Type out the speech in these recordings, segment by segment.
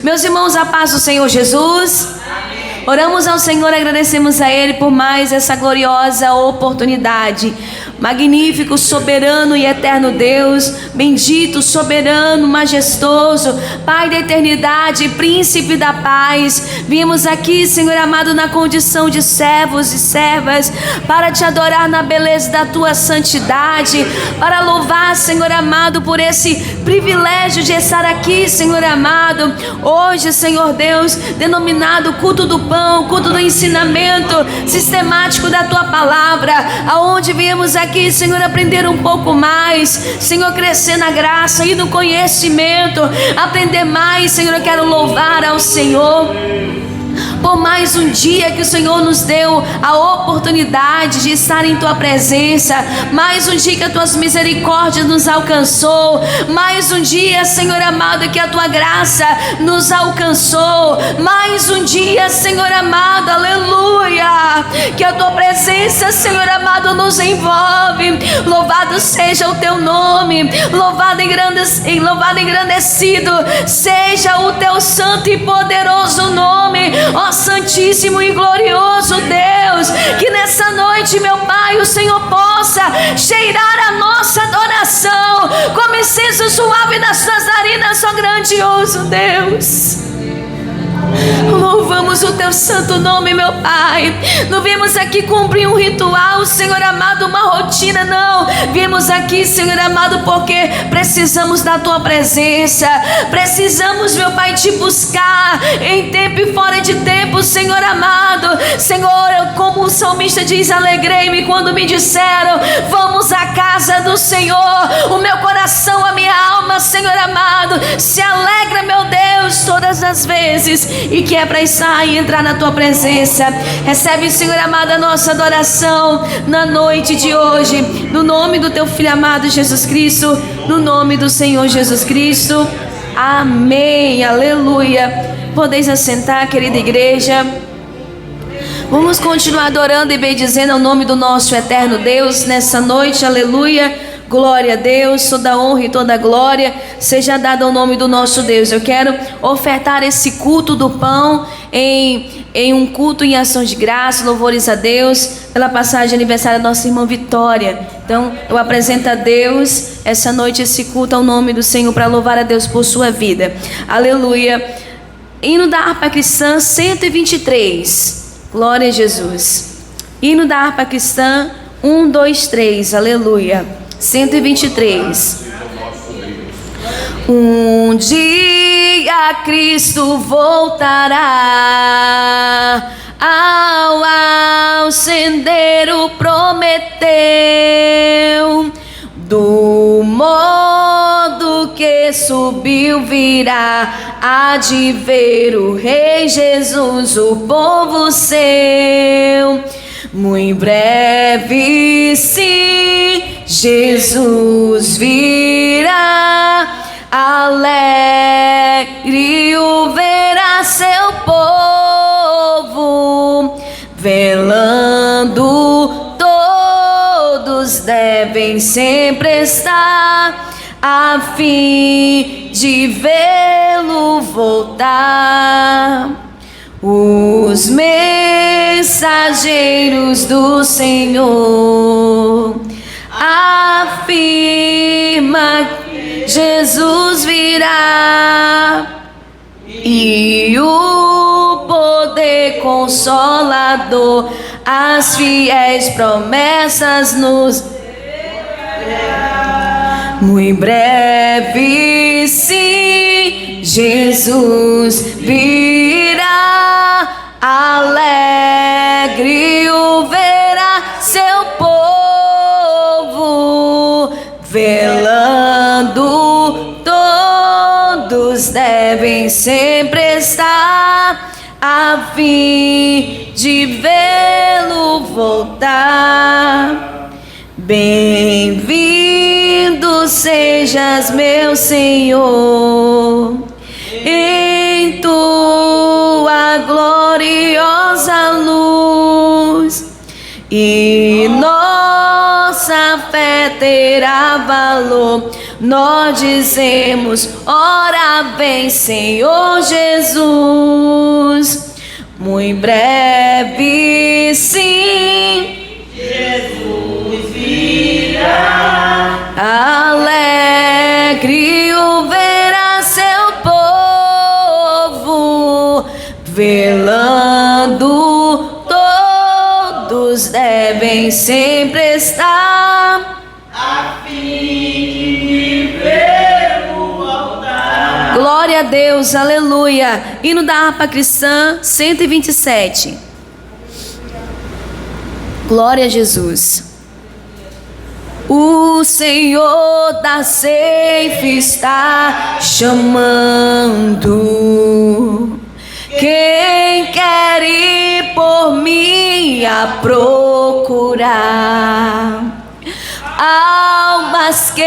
Meus irmãos, a paz do Senhor Jesus. Amém. Oramos ao Senhor, agradecemos a Ele por mais essa gloriosa oportunidade. Magnífico, soberano e eterno Deus, bendito, soberano, majestoso, Pai da eternidade, príncipe da paz. Viemos aqui, Senhor amado, na condição de servos e servas, para te adorar na beleza da tua santidade, para louvar, Senhor amado, por esse privilégio de estar aqui, Senhor amado. Hoje, Senhor Deus, denominado culto do pão, culto do ensinamento sistemático da tua palavra, aonde viemos aqui, Senhor, aprender um pouco mais, Senhor, crescer na graça e no conhecimento, aprender mais, Senhor. Eu quero louvar ao Senhor por mais um dia que o Senhor nos deu a oportunidade de estar em tua presença, mais um dia que as tuas misericórdias nos alcançou, mais um dia, Senhor amado, que a tua graça nos alcançou, mais um dia, Senhor amado, aleluia, que a tua presença, Senhor amado, nos envolve. Louvado seja o teu nome, louvado e engrandecido seja o teu santo e poderoso nome, ó santíssimo e glorioso Deus. Que nessa noite, meu Pai, o Senhor possa cheirar a nossa adoração como incenso suave nas tuas narinas, ó grandioso Deus. Louvamos o teu santo nome, meu Pai. Não viemos aqui cumprir um ritual, Senhor amado, uma rotina, não. Viemos aqui, Senhor amado, porque precisamos da tua presença. Precisamos, meu Pai, te buscar em tempo e fora de tempo, Senhor amado. Senhor, como o salmista diz, alegrei-me quando me disseram: vamos à casa do Senhor. O meu coração, a minha alma, Senhor amado, se alegra, meu Deus, todas as vezes e que é para estar e entrar na tua presença. Recebe, Senhor amado, a nossa adoração na noite de hoje, no nome do teu Filho amado Jesus Cristo, no nome do Senhor Jesus Cristo. Amém, aleluia. Podeis assentar, querida igreja. Vamos continuar adorando e bendizendo ao nome do nosso eterno Deus nessa noite, aleluia. Glória a Deus, toda honra e toda glória seja dada ao nome do nosso Deus. Eu quero ofertar esse culto do pão em um culto em ação de graça, louvores a Deus pela passagem de aniversário da nossa irmã Vitória. Então eu apresento a Deus essa noite esse culto ao nome do Senhor para louvar a Deus por sua vida. Aleluia. Hino da harpa cristã 123. Glória a Jesus. Hino da harpa cristã 1, 2, 3. Aleluia. 123. Um dia Cristo voltará, ao ascender o prometeu, do modo que subiu virá, há de ver o Rei Jesus, o povo seu. Muito breve, sim, Jesus virá, alegre o verá seu povo, velando todos devem sempre estar, a fim de vê-lo voltar. Os mensageiros do Senhor afirma que Jesus virá, e o poder consolador as fiéis promessas nos muito breve, sim, Jesus virá, alegre o verá seu povo, velando todos devem sempre estar, a fim de vê-lo voltar. Bem-vindo sejas, meu Senhor, em tua gloriosa luz, e nossa fé terá valor, nós dizemos: ora vem, Senhor Jesus. Muito breve, sim, Jesus virá. Alegre o verá seu povo, velando, todos devem sempre estar, a fim de ver o altar. Glória a Deus, aleluia. Hino da harpa cristã 127. Glória a Jesus. O Senhor da ceifa está chamando quem quer ir por mim a procurar. Almas que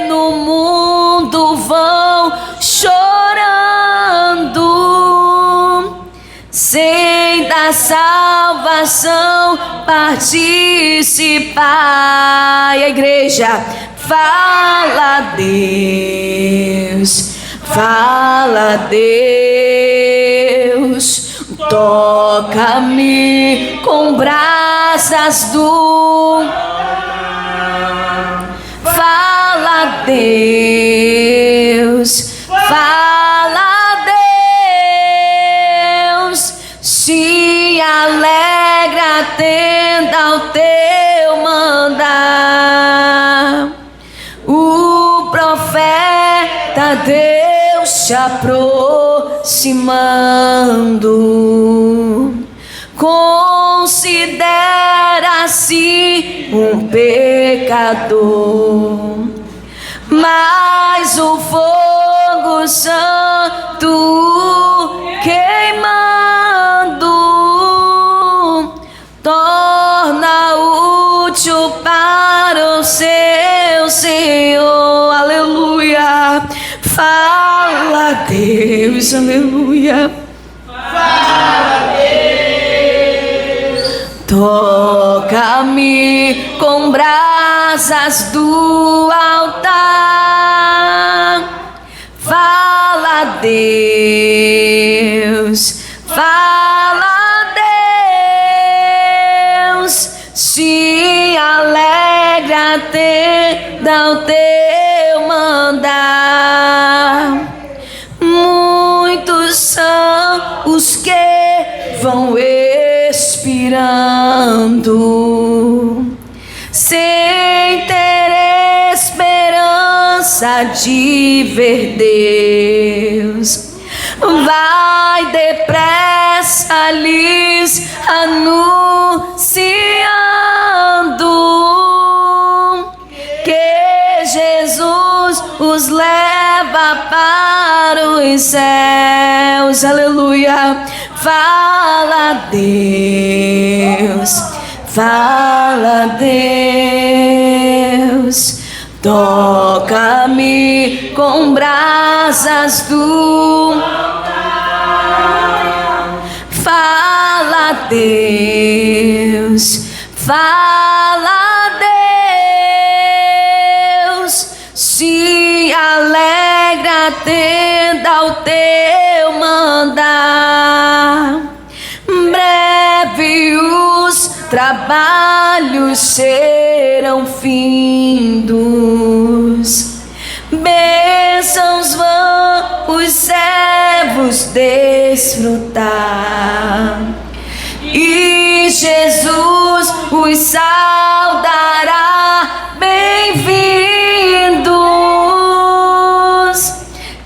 no mundo vão chorando, sem da salvação participar. E a igreja fala, Deus, fala, Deus, toca-me com brasas do fala, Deus, fala, Deus, se alegra atenda ao teu mandar. O profeta Deus se aproximando, considera-se um pecador, mas o fogo santo queimando torna útil para o seu Senhor. Aleluia. Fala, Deus, aleluia. Fala, Deus. Toca-me com brasas do altar. Fala, Deus. Fala, Deus. Se alegra atenda ao teu mandar. Muitos são os que vão expirando sem ter esperança de ver Deus. Vai depressa lhes anunciando que Jesus os leva para os céus. Aleluia. Fala, Deus, fala, Deus, toca-me com brasas do altar. Fala, Deus, fala, Deus, se alegra atenda ao teu mandar. Breve os trabalhos serão findos, bênçãos vão os servos desfrutar, e Jesus os saudará, bem-vindos.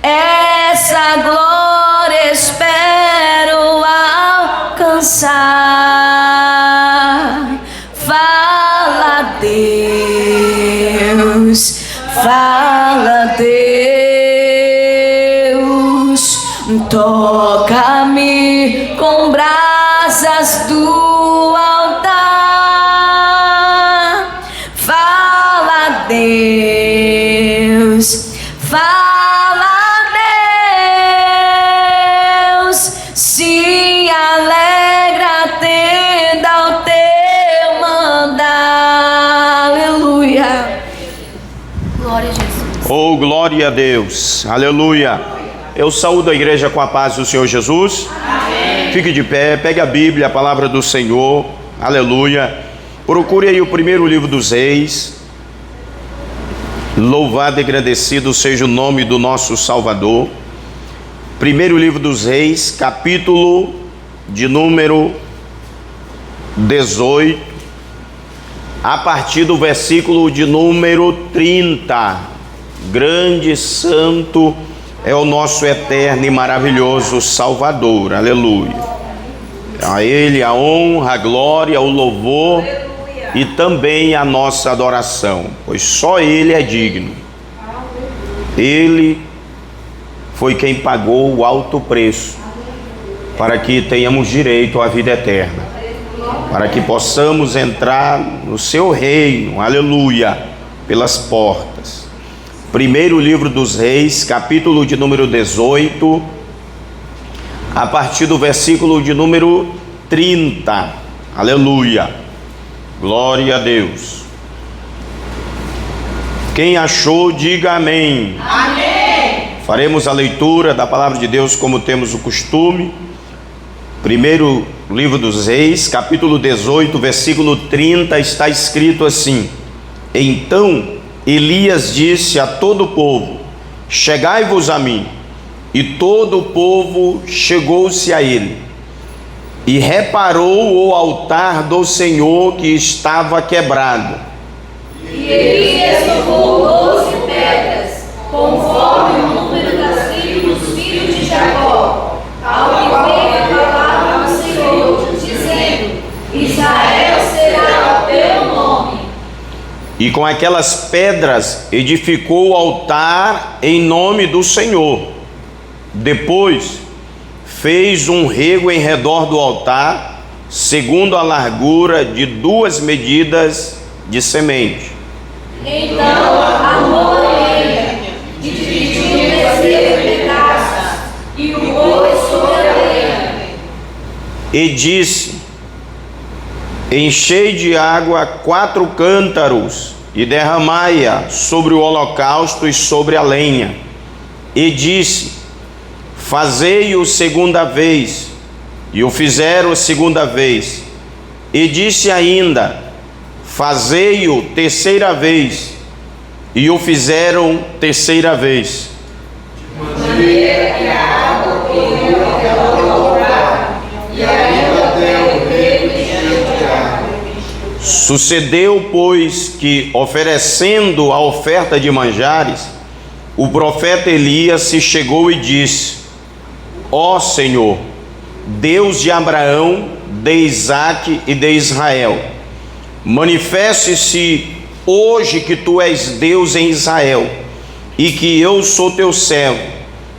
Essa glória espero alcançar. Fala, Deus, fala, Deus, toca-me com brasas do altar. Fala, Deus, fala, Deus, se alegra atenda ao teu mandar. Aleluia. Glória a Jesus. Glória a Deus, aleluia. Eu saúdo a igreja com a paz do Senhor Jesus. Amém. Fique de pé, pegue a Bíblia, a palavra do Senhor, aleluia. Procure aí o primeiro livro dos Reis. Louvado e agradecido seja o nome do nosso Salvador. Primeiro livro dos Reis, capítulo de número 18, a partir do versículo de número 30. Grande, santo é o nosso eterno e maravilhoso Salvador, aleluia. A Ele a honra, a glória, o louvor e também a nossa adoração, pois só Ele é digno. Ele foi quem pagou o alto preço para que tenhamos direito à vida eterna, para que possamos entrar no seu reino, aleluia, pelas portas. Primeiro livro dos Reis, capítulo de número 18, a partir do versículo de número 30, aleluia. Glória a Deus. Quem achou, diga amém. Amém. Faremos a leitura da palavra de Deus como temos o costume. Primeiro livro dos Reis, capítulo 18, versículo 30, está escrito assim: Então Elias disse a todo o povo: Chegai-vos a mim. E todo o povo chegou-se a ele. E reparou o altar do Senhor que estava quebrado. E Elias tomou 12 pedras, conforme o número das tribos dos filhos de Jacó, ao que veio a palavra do Senhor, dizendo: Israel será o teu nome. E com aquelas pedras edificou o altar em nome do Senhor. Depois fez um rego em redor do altar, segundo a largura de 2 medidas de semente. Então armou a lenha, e dividiu o bezerro em pedaços, e o pôs sobre a lenha. E disse: Enchei de água 4 cântaros, e derramai-a sobre o holocausto e sobre a lenha. E disse: Fazei-o segunda vez. E o fizeram a segunda vez. E disse ainda: Fazei-o terceira vez. E o fizeram terceira vez. De maneira que a água correu ao redor do altar, e ainda deu o rego encheu de água. Sucedeu, pois, que, oferecendo a oferta de manjares, o profeta Elias se chegou e disse: Ó Senhor, Deus de Abraão, de Isaque e de Israel, manifeste-se hoje que tu és Deus em Israel, e que eu sou teu servo,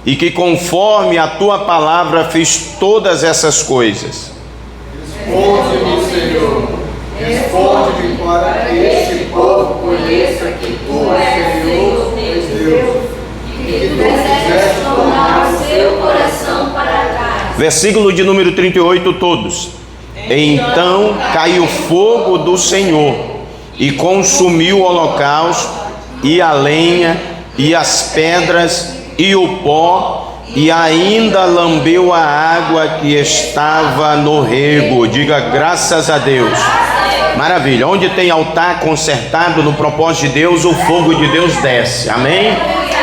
e que conforme a tua palavra fiz todas essas coisas. Responde-me, Senhor, responde-me para que este povo conheça que tu és Senhor, Deus, e que tu desejas tornar o seu coração para trás. Versículo de número 38, todos. Então caiu fogo do Senhor e consumiu o holocausto e a lenha e as pedras e o pó, e ainda lambeu a água que estava no rego. Diga graças a Deus. Maravilha. Onde tem altar consertado no propósito de Deus, o fogo de Deus desce. Amém?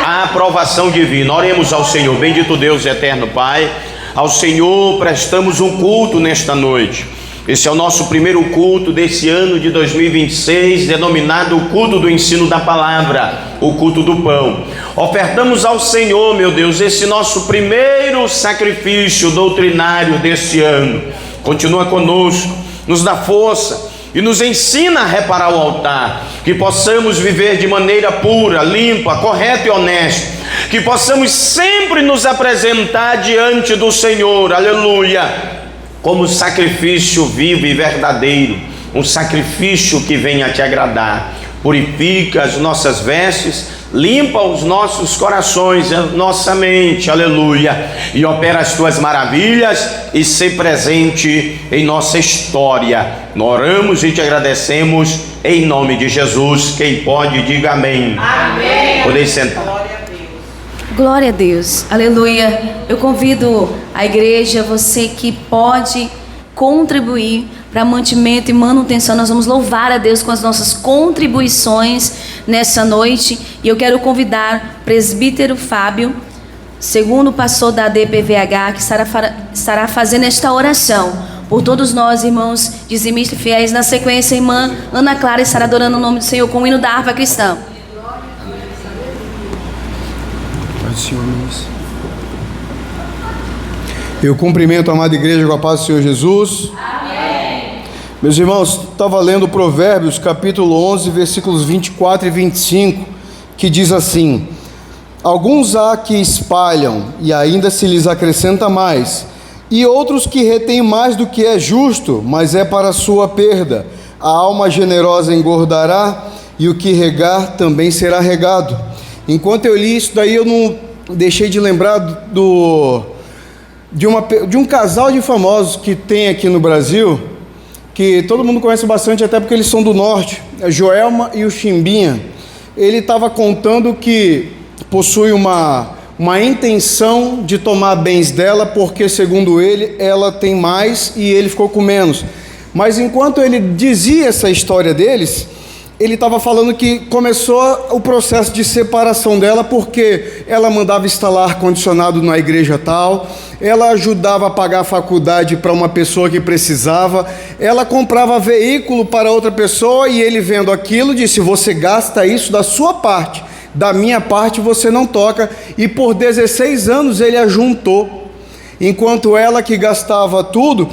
A aprovação divina. Oremos ao Senhor. Bendito Deus eterno Pai, ao Senhor prestamos um culto nesta noite. Esse é o nosso primeiro culto desse ano de 2026, denominado o culto do ensino da palavra, o culto do pão. Ofertamos ao Senhor, meu Deus, esse nosso primeiro sacrifício doutrinário desse ano. Continua conosco, nos dá força e nos ensina a reparar o altar, que possamos viver de maneira pura, limpa, correta e honesta, que possamos sempre nos apresentar diante do Senhor, aleluia, como sacrifício vivo e verdadeiro, um sacrifício que venha te agradar. Purifica as nossas vestes, limpa os nossos corações, a nossa mente, aleluia, e opera as tuas maravilhas e se presente em nossa história. Nós oramos e te agradecemos em nome de Jesus. Quem pode, diga amém. Amém. Podem sentar. Glória a Deus, aleluia. Eu convido a igreja, você que pode contribuir para mantimento e manutenção. Nós vamos louvar a Deus com as nossas contribuições nessa noite. E eu quero convidar o presbítero Fábio, segundo pastor da DPVH, que estará fazendo esta oração por todos nós, irmãos dizimistas e fiéis. Na sequência, a irmã Ana Clara estará adorando o nome do Senhor com o hino da harpa cristã. Eu cumprimento a amada igreja com a paz do Senhor Jesus. Amém. Meus irmãos, estava lendo Provérbios capítulo 11, versículos 24 e 25, que diz assim: alguns há que espalham e ainda se lhes acrescenta mais, e outros que retêm mais do que é justo, mas é para a sua perda. A alma generosa engordará, e o que regar também será regado. Enquanto eu li isso daí, eu não deixei de lembrar de um casal de famosos que tem aqui no Brasil, que todo mundo conhece bastante, até porque eles são do norte, a Joelma e o Chimbinha. Ele estava contando que possui uma intenção de tomar bens dela, porque segundo ele, ela tem mais e ele ficou com menos. Mas enquanto ele dizia essa história deles, ele estava falando que começou o processo de separação dela, porque ela mandava instalar ar-condicionado na igreja tal, ela ajudava a pagar a faculdade para uma pessoa que precisava, ela comprava veículo para outra pessoa, e ele vendo aquilo disse: você gasta isso da sua parte, da minha parte você não toca. E por 16 anos ele ajuntou, enquanto ela que gastava tudo,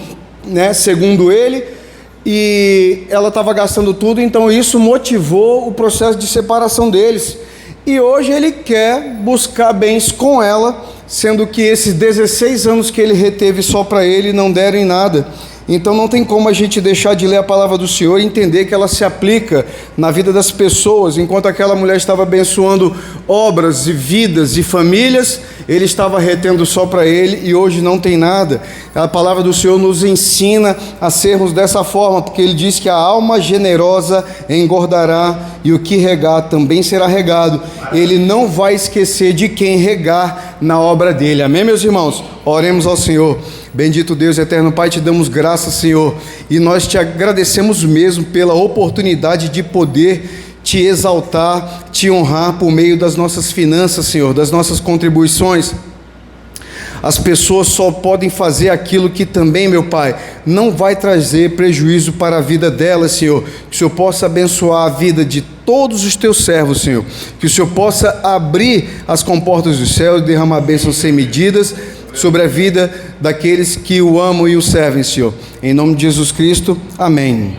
né, segundo ele, e ela estava gastando tudo. Então isso motivou o processo de separação deles, e hoje ele quer buscar bens com ela, sendo que esses 16 anos que ele reteve só para ele não deram em nada. Então não tem como a gente deixar de ler a palavra do Senhor e entender que ela se aplica na vida das pessoas. Enquanto aquela mulher estava abençoando obras e vidas e famílias, ele estava retendo só para ele, e hoje não tem nada. A palavra do Senhor nos ensina a sermos dessa forma, porque ele diz que a alma generosa engordará, e o que regar também será regado. Ele não vai esquecer de quem regar na obra dele. Amém, meus irmãos? Oremos ao Senhor. Bendito Deus, eterno Pai, te damos graças, Senhor, e nós te agradecemos mesmo pela oportunidade de poder te exaltar, te honrar por meio das nossas finanças, Senhor, das nossas contribuições. As pessoas só podem fazer aquilo que também, meu Pai, não vai trazer prejuízo para a vida delas, Senhor. Que o Senhor possa abençoar a vida de todos os teus servos, Senhor. Que o Senhor possa abrir as comportas do céu e derramar bênçãos sem medidas sobre a vida daqueles que o amam e o servem, Senhor. Em nome de Jesus Cristo, amém.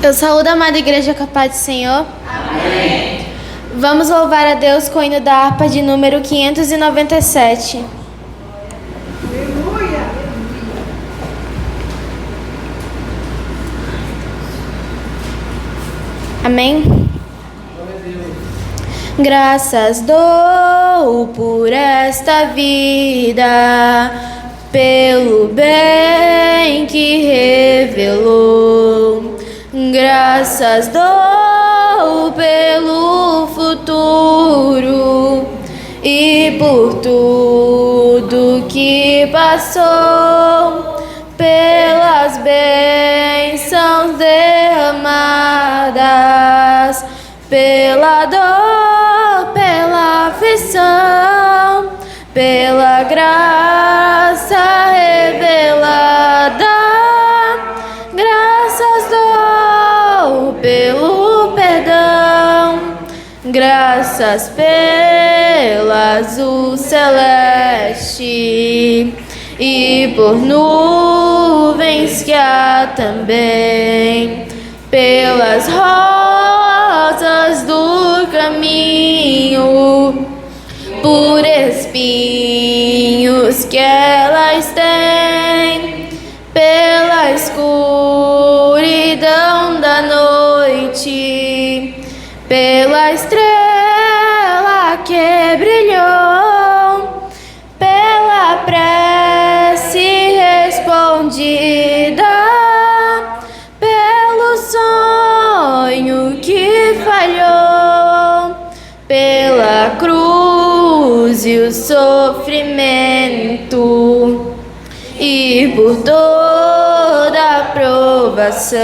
Eu saúdo a amada igreja com a paz do Senhor. Amém. Vamos louvar a Deus com o hino da harpa de número 597. Aleluia. Amém. Graças dou por esta vida, pelo bem que revelou. Graças dou pelo futuro e por tudo que passou, pelas bênçãos derramadas, pela dor, pela aflição, pela graça revelada. Graças dou pelo perdão, graças pela azul celeste e por nuvens que há também, pelas rosas do caminho, por espinhos que elas têm, pela escuridão da noite, pela estrela que brilhou, pela prece respondida, pelo sonho que falhou. cruz e o sofrimento, e por toda a provação,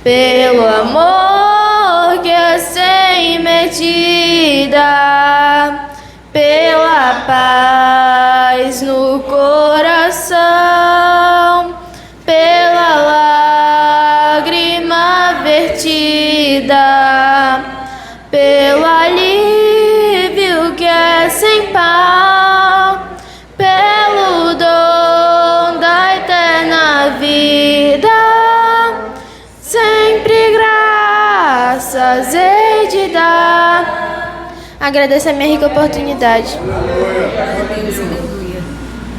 pelo amor que é sem medida, pela paz no coração, pela lágrima vertida, pelo alívio que é sem par, pelo dom da eterna vida, sempre graças hei de dar. Agradeço a minha rica oportunidade.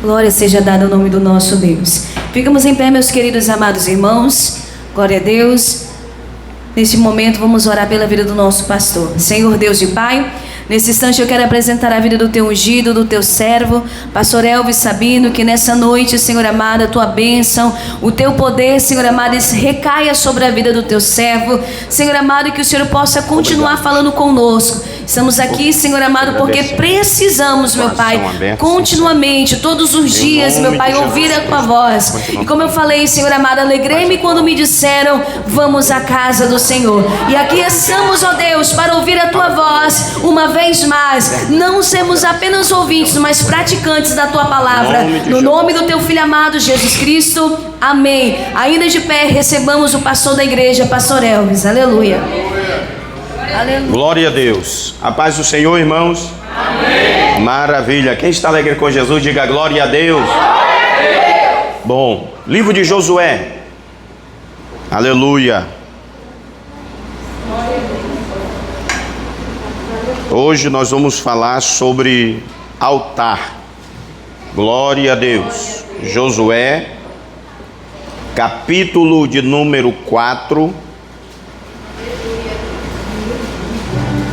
Glória seja dada ao nome do nosso Deus. Ficamos em pé, meus queridos amados irmãos. Glória a Deus. Neste momento vamos orar pela vida do nosso pastor. Senhor Deus e Pai, nesse instante eu quero apresentar a vida do teu ungido, do teu servo, pastor Elvis Sabino, que nessa noite, Senhor amado, a tua bênção, o teu poder, Senhor amado, recaia sobre a vida do teu servo. Senhor amado, que o Senhor possa continuar falando conosco. Estamos aqui, Senhor amado, porque precisamos, meu Pai, continuamente, todos os dias, meu Pai, ouvir a tua voz. E como eu falei, Senhor amado, alegrei-me quando me disseram, vamos à casa do Senhor. E aqui estamos, ó Deus, para ouvir a tua voz uma vez mais. Não sermos apenas ouvintes, mas praticantes da tua palavra. No nome do teu Filho amado, Jesus Cristo. Amém. Ainda de pé, recebamos o pastor da igreja, pastor Elvis. Aleluia. Aleluia. Glória a Deus. A paz do Senhor, irmãos. Amém. Maravilha. Quem está alegre com Jesus, diga glória a Deus. Glória a Deus. Bom, livro de Josué. Aleluia. Hoje nós vamos falar sobre altar. Glória a Deus. Josué, capítulo de número 4.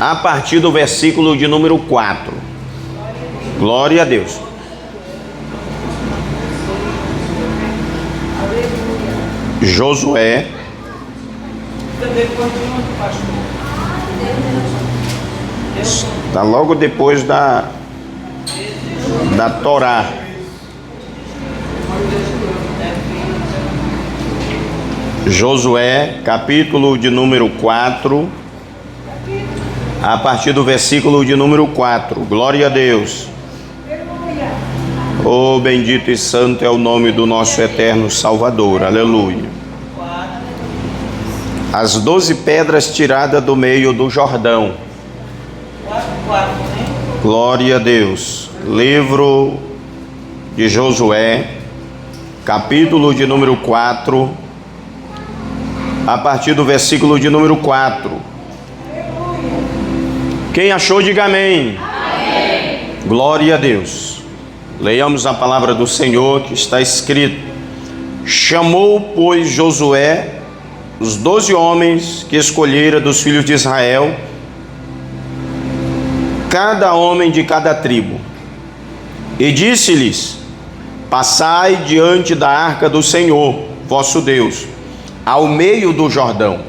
A partir do versículo de número 4. Glória a Deus. Josué. Está logo depois da Torá. Josué, capítulo de número 4. A partir do versículo de número 4. Glória a Deus. Oh, bendito e santo é o nome do nosso eterno Salvador. Aleluia. As 12 pedras tiradas do meio do Jordão. Glória a Deus. Livro de Josué, capítulo de número 4. A partir do versículo de número 4. Quem achou, diga amém. Amém. Glória a Deus. Leiamos a palavra do Senhor que está escrito: chamou, pois, Josué os 12 homens que escolhera dos filhos de Israel, cada homem de cada tribo, e disse-lhes: passai diante da arca do Senhor, vosso Deus, ao meio do Jordão,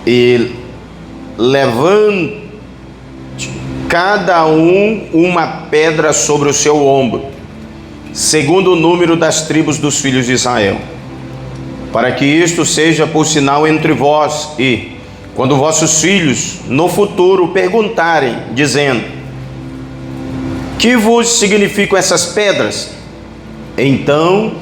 e levante cada um uma pedra sobre o seu ombro, segundo o número das tribos dos filhos de Israel, para que isto seja por sinal entre vós, e quando vossos filhos no futuro perguntarem, dizendo: que vos significam essas pedras? Então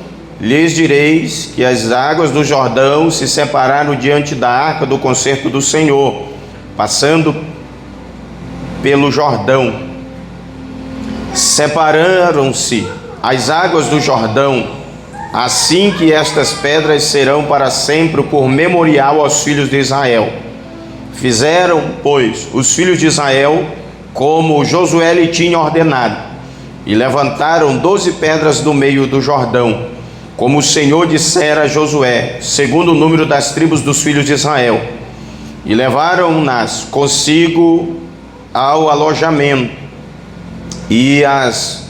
lhes direis que as águas do Jordão se separaram diante da arca do concerto do Senhor, passando pelo Jordão. Separaram-se as águas do Jordão, assim que estas pedras serão para sempre por memorial aos filhos de Israel. Fizeram, pois, os filhos de Israel como Josué lhe tinha ordenado, e levantaram 12 pedras do meio do Jordão, como o Senhor dissera a Josué, segundo o número das tribos dos filhos de Israel, e levaram-nas consigo ao alojamento, e as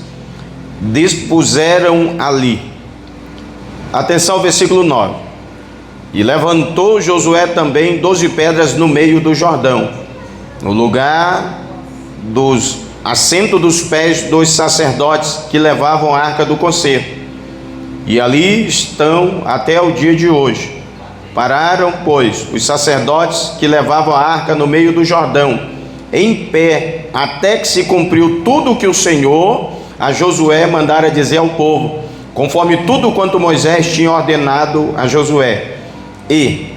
dispuseram ali. Atenção, versículo 9. E levantou Josué também 12 pedras no meio do Jordão, no lugar dos assento dos pés dos sacerdotes que levavam a arca do concerto. E ali estão até o dia de hoje. Pararam, pois, os sacerdotes que levavam a arca no meio do Jordão, em pé, até que se cumpriu tudo o que o Senhor a Josué mandara dizer ao povo, conforme tudo quanto Moisés tinha ordenado a Josué. E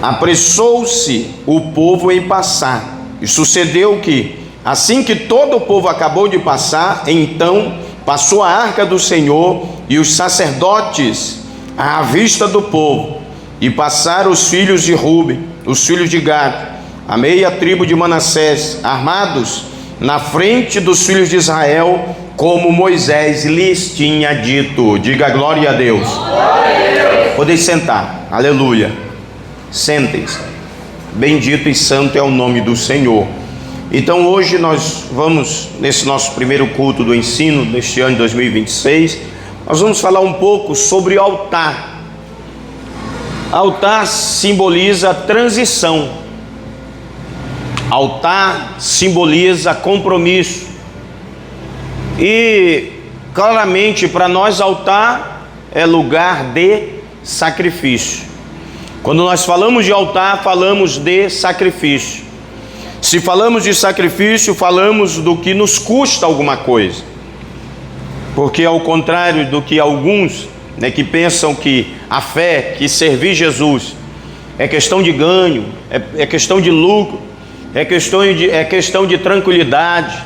apressou-se o povo em passar. E sucedeu que, assim que todo o povo acabou de passar, então passou a arca do Senhor e os sacerdotes à vista do povo. E passaram os filhos de Ruben, os filhos de Gad, a meia tribo de Manassés, armados na frente dos filhos de Israel, como Moisés lhes tinha dito. Diga glória a Deus. Podem sentar. Aleluia. Sentem-se. Bendito e santo é o nome do Senhor. Então hoje nós vamos, nesse nosso primeiro culto do ensino deste ano de 2026, nós vamos falar um pouco sobre altar. Altar simboliza transição. Altar simboliza compromisso. E claramente para nós altar é lugar de sacrifício. Quando nós falamos de altar, falamos de sacrifício. Se falamos de sacrifício, falamos do que nos custa alguma coisa. Porque ao contrário do que alguns, que pensam que a fé, que servir Jesus é questão de ganho, é questão de lucro, é questão de tranquilidade,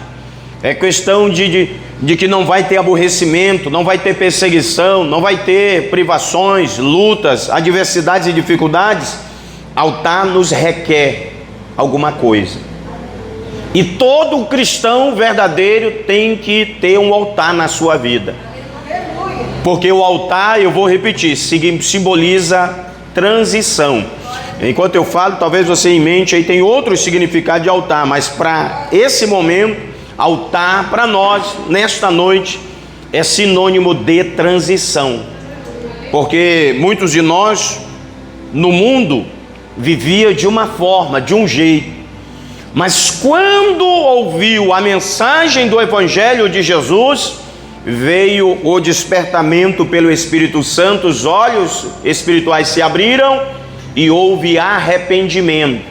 é questão de que não vai ter aborrecimento, não vai ter perseguição, não vai ter privações, lutas, adversidades e dificuldades. Altar nos requer alguma coisa. E todo cristão verdadeiro tem que ter um altar na sua vida. Porque o altar, eu vou repetir, simboliza transição. Enquanto eu falo, talvez você em mente aí tem outros significados de altar, mas para esse momento, altar para nós, nesta noite, é sinônimo de transição. Porque muitos de nós, no mundo, vivia de uma forma, de um jeito. Mas quando ouviu a mensagem do Evangelho de Jesus, veio o despertamento pelo Espírito Santo, os olhos espirituais se abriram e houve arrependimento.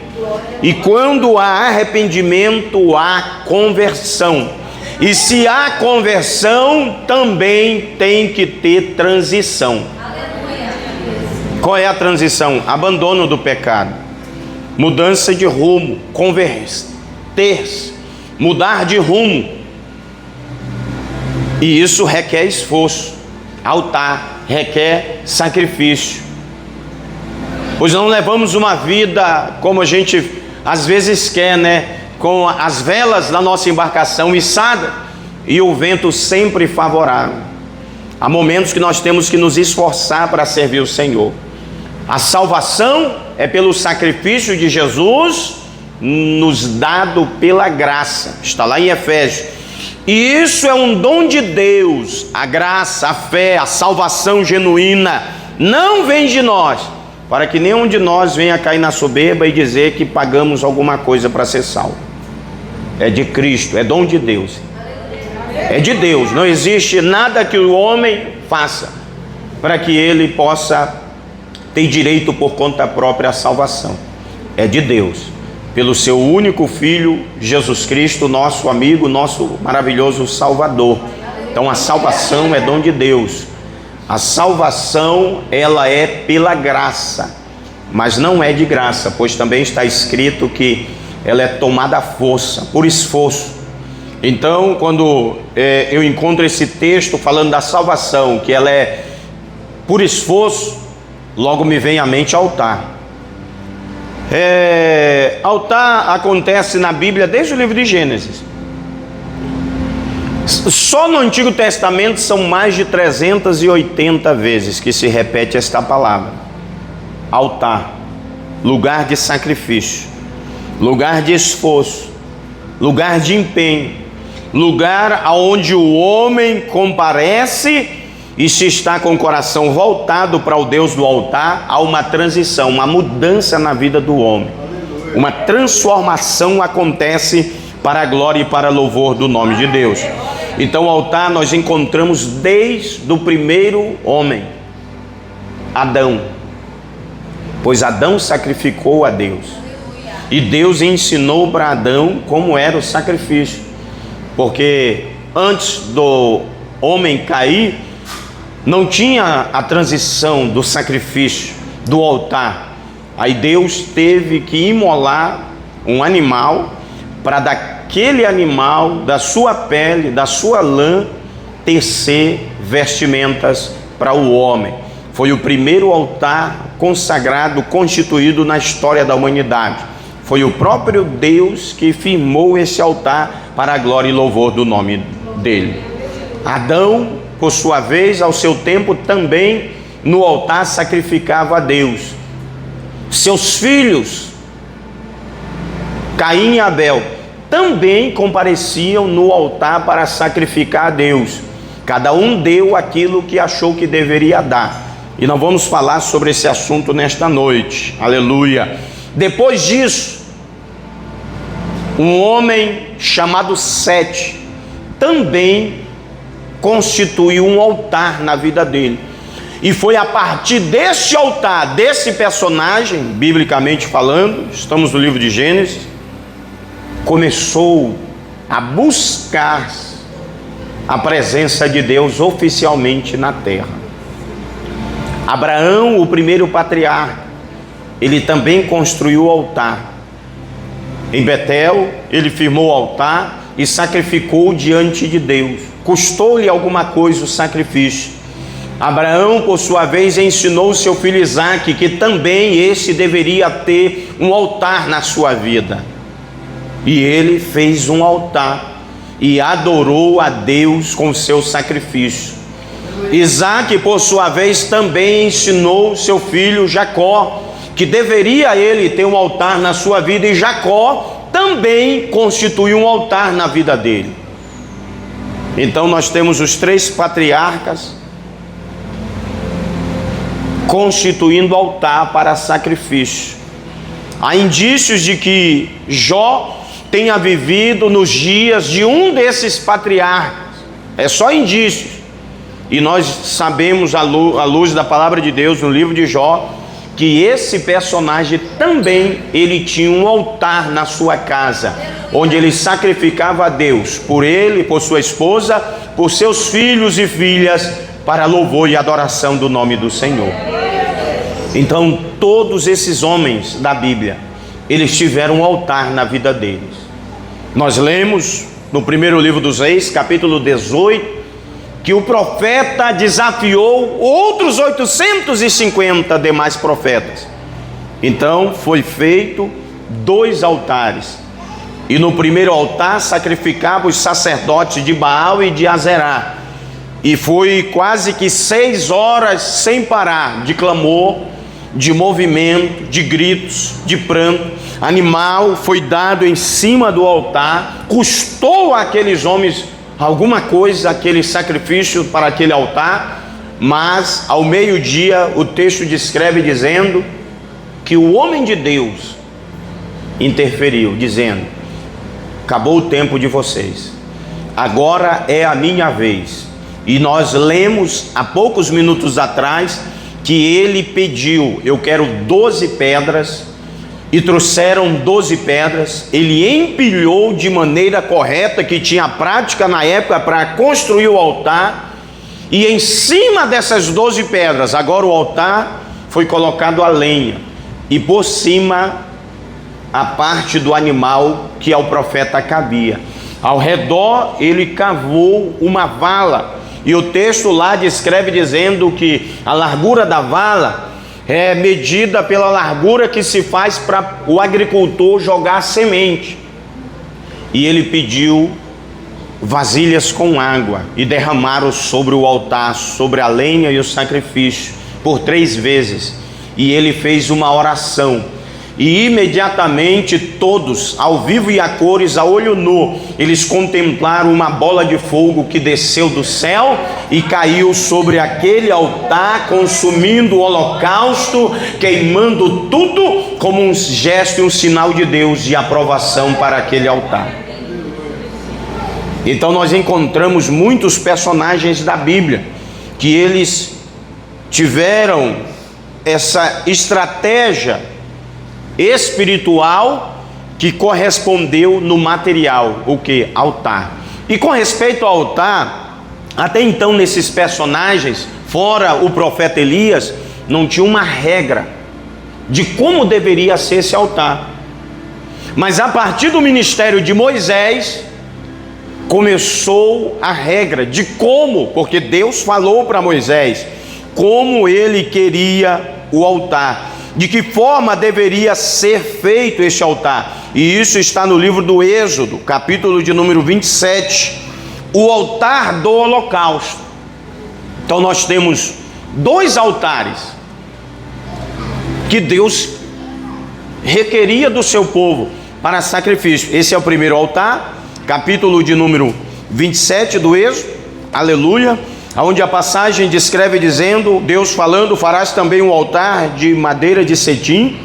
E quando há arrependimento, há conversão. E se há conversão, também tem que ter transição. Qual é a transição? Abandono do pecado, mudança de rumo, converter-se, mudar de rumo. E isso requer esforço. Altar requer sacrifício. Pois não levamos uma vida como a gente às vezes quer, com as velas da nossa embarcação içada e o vento sempre favorável. Há momentos que nós temos que nos esforçar para servir o Senhor. A salvação é pelo sacrifício de Jesus, nos dado pela graça. Está lá em Efésios. E isso é um dom de Deus. A graça, a fé, a salvação genuína não vem de nós, para que nenhum de nós venha cair na soberba e dizer que pagamos alguma coisa para ser salvo. É de Cristo, é dom de Deus. É de Deus. Não existe nada que o homem faça para que ele possa ter direito por conta própria à salvação. É de Deus, pelo seu único Filho, Jesus Cristo, nosso amigo, nosso maravilhoso Salvador. Então a salvação é dom de Deus. A salvação, ela é pela graça, mas não é de graça, pois também está escrito que ela é tomada à força, por esforço. Então, quando eu encontro esse texto falando da salvação, que ela é por esforço, logo me vem à mente altar. Altar acontece na Bíblia desde o livro de Gênesis. Só no Antigo Testamento são mais de 380 vezes que se repete esta palavra. Altar, lugar de sacrifício, lugar de esforço, lugar de empenho, lugar aonde o homem comparece e se está com o coração voltado para o Deus do altar, há uma transição, uma mudança na vida do homem. Uma transformação acontece para a glória e para louvor do nome de Deus. Então o altar nós encontramos desde o primeiro homem, Adão, pois Adão sacrificou a Deus, e Deus ensinou para Adão como era o sacrifício, porque antes do homem cair, não tinha a transição do sacrifício, do altar. Aí Deus teve que imolar um animal, para daquele animal, da sua pele, da sua lã, tecer vestimentas para o homem. Foi o primeiro altar consagrado, constituído na história da humanidade. Foi o próprio Deus que firmou esse altar para a glória e louvor do nome dele. Adão, por sua vez, ao seu tempo, também no altar sacrificava a Deus. Seus filhos, Caim e Abel, também compareciam no altar para sacrificar a Deus. Cada um deu aquilo que achou que deveria dar. E nós vamos falar sobre esse assunto nesta noite. Aleluia. Depois disso, um homem chamado Sete também constituiu um altar na vida dele. E foi a partir desse altar, desse personagem, biblicamente falando, estamos no livro de Gênesis, começou a buscar a presença de Deus oficialmente na terra. Abraão, o primeiro patriarca, ele também construiu o altar. Em Betel, ele firmou o altar e sacrificou diante de Deus. Custou-lhe alguma coisa o sacrifício. Abraão, por sua vez, ensinou seu filho Isaque que também esse deveria ter um altar na sua vida. E ele fez um altar e adorou a Deus com seu sacrifício. Isaque, por sua vez, também ensinou seu filho Jacó que deveria ele ter um altar na sua vida, e Jacó também constituiu um altar na vida dele. Então nós temos os três patriarcas constituindo altar para sacrifício. Há indícios de que Jó tenha vivido nos dias de um desses patriarcas. É só indícios. E nós sabemos, à luz da palavra de Deus no livro de Jó, que esse personagem também ele tinha um altar na sua casa, onde ele sacrificava a Deus por ele, por sua esposa, por seus filhos e filhas, para louvor e adoração do nome do Senhor. Então todos esses homens da Bíblia, eles tiveram um altar na vida deles. Nós lemos no primeiro livro dos Reis, capítulo 18, que o profeta desafiou outros 850 demais profetas. Então foi feito 2 altares. E no primeiro altar sacrificava os sacerdotes de Baal e de Azerá. E foi quase que 6 horas sem parar de clamor, de movimento, de gritos, de pranto. Animal foi dado em cima do altar. Custou àqueles homens alguma coisa, aquele sacrifício para aquele altar. Mas ao meio-dia o texto descreve dizendo que o homem de Deus interferiu, dizendo: acabou o tempo de vocês, agora é a minha vez. E nós lemos há poucos minutos atrás que ele pediu: eu quero 12 pedras, e trouxeram 12 pedras. Ele empilhou de maneira correta, que tinha prática na época para construir o altar, e em cima dessas 12 pedras, agora o altar foi colocado a lenha, e por cima a parte do animal que ao profeta cabia. Ao redor ele cavou uma vala, e o texto lá descreve dizendo que a largura da vala é medida pela largura que se faz para o agricultor jogar a semente. E ele pediu vasilhas com água e derramaram sobre o altar, sobre a lenha e o sacrifício, por 3 vezes. E ele fez uma oração. E imediatamente todos, ao vivo e a cores, a olho nu, eles contemplaram uma bola de fogo que desceu do céu e caiu sobre aquele altar, consumindo o holocausto, queimando tudo, como um gesto e um sinal de Deus de aprovação para aquele altar. Então nós encontramos muitos personagens da Bíblia que eles tiveram essa estratégia espiritual que correspondeu no material, o que? Altar. E com respeito ao altar, até então nesses personagens, fora o profeta Elias, não tinha uma regra de como deveria ser esse altar. Mas a partir do ministério de Moisés, começou a regra de como, porque Deus falou para Moisés como ele queria o altar, de que forma deveria ser feito este altar. E isso está no livro do Êxodo, capítulo de número 27, o altar do holocausto. Então nós temos dois altares que Deus requeria do seu povo para sacrifício. Esse é o primeiro altar, capítulo de número 27 do Êxodo, aleluia, onde a passagem descreve dizendo, Deus falando: farás também um altar de madeira de cetim,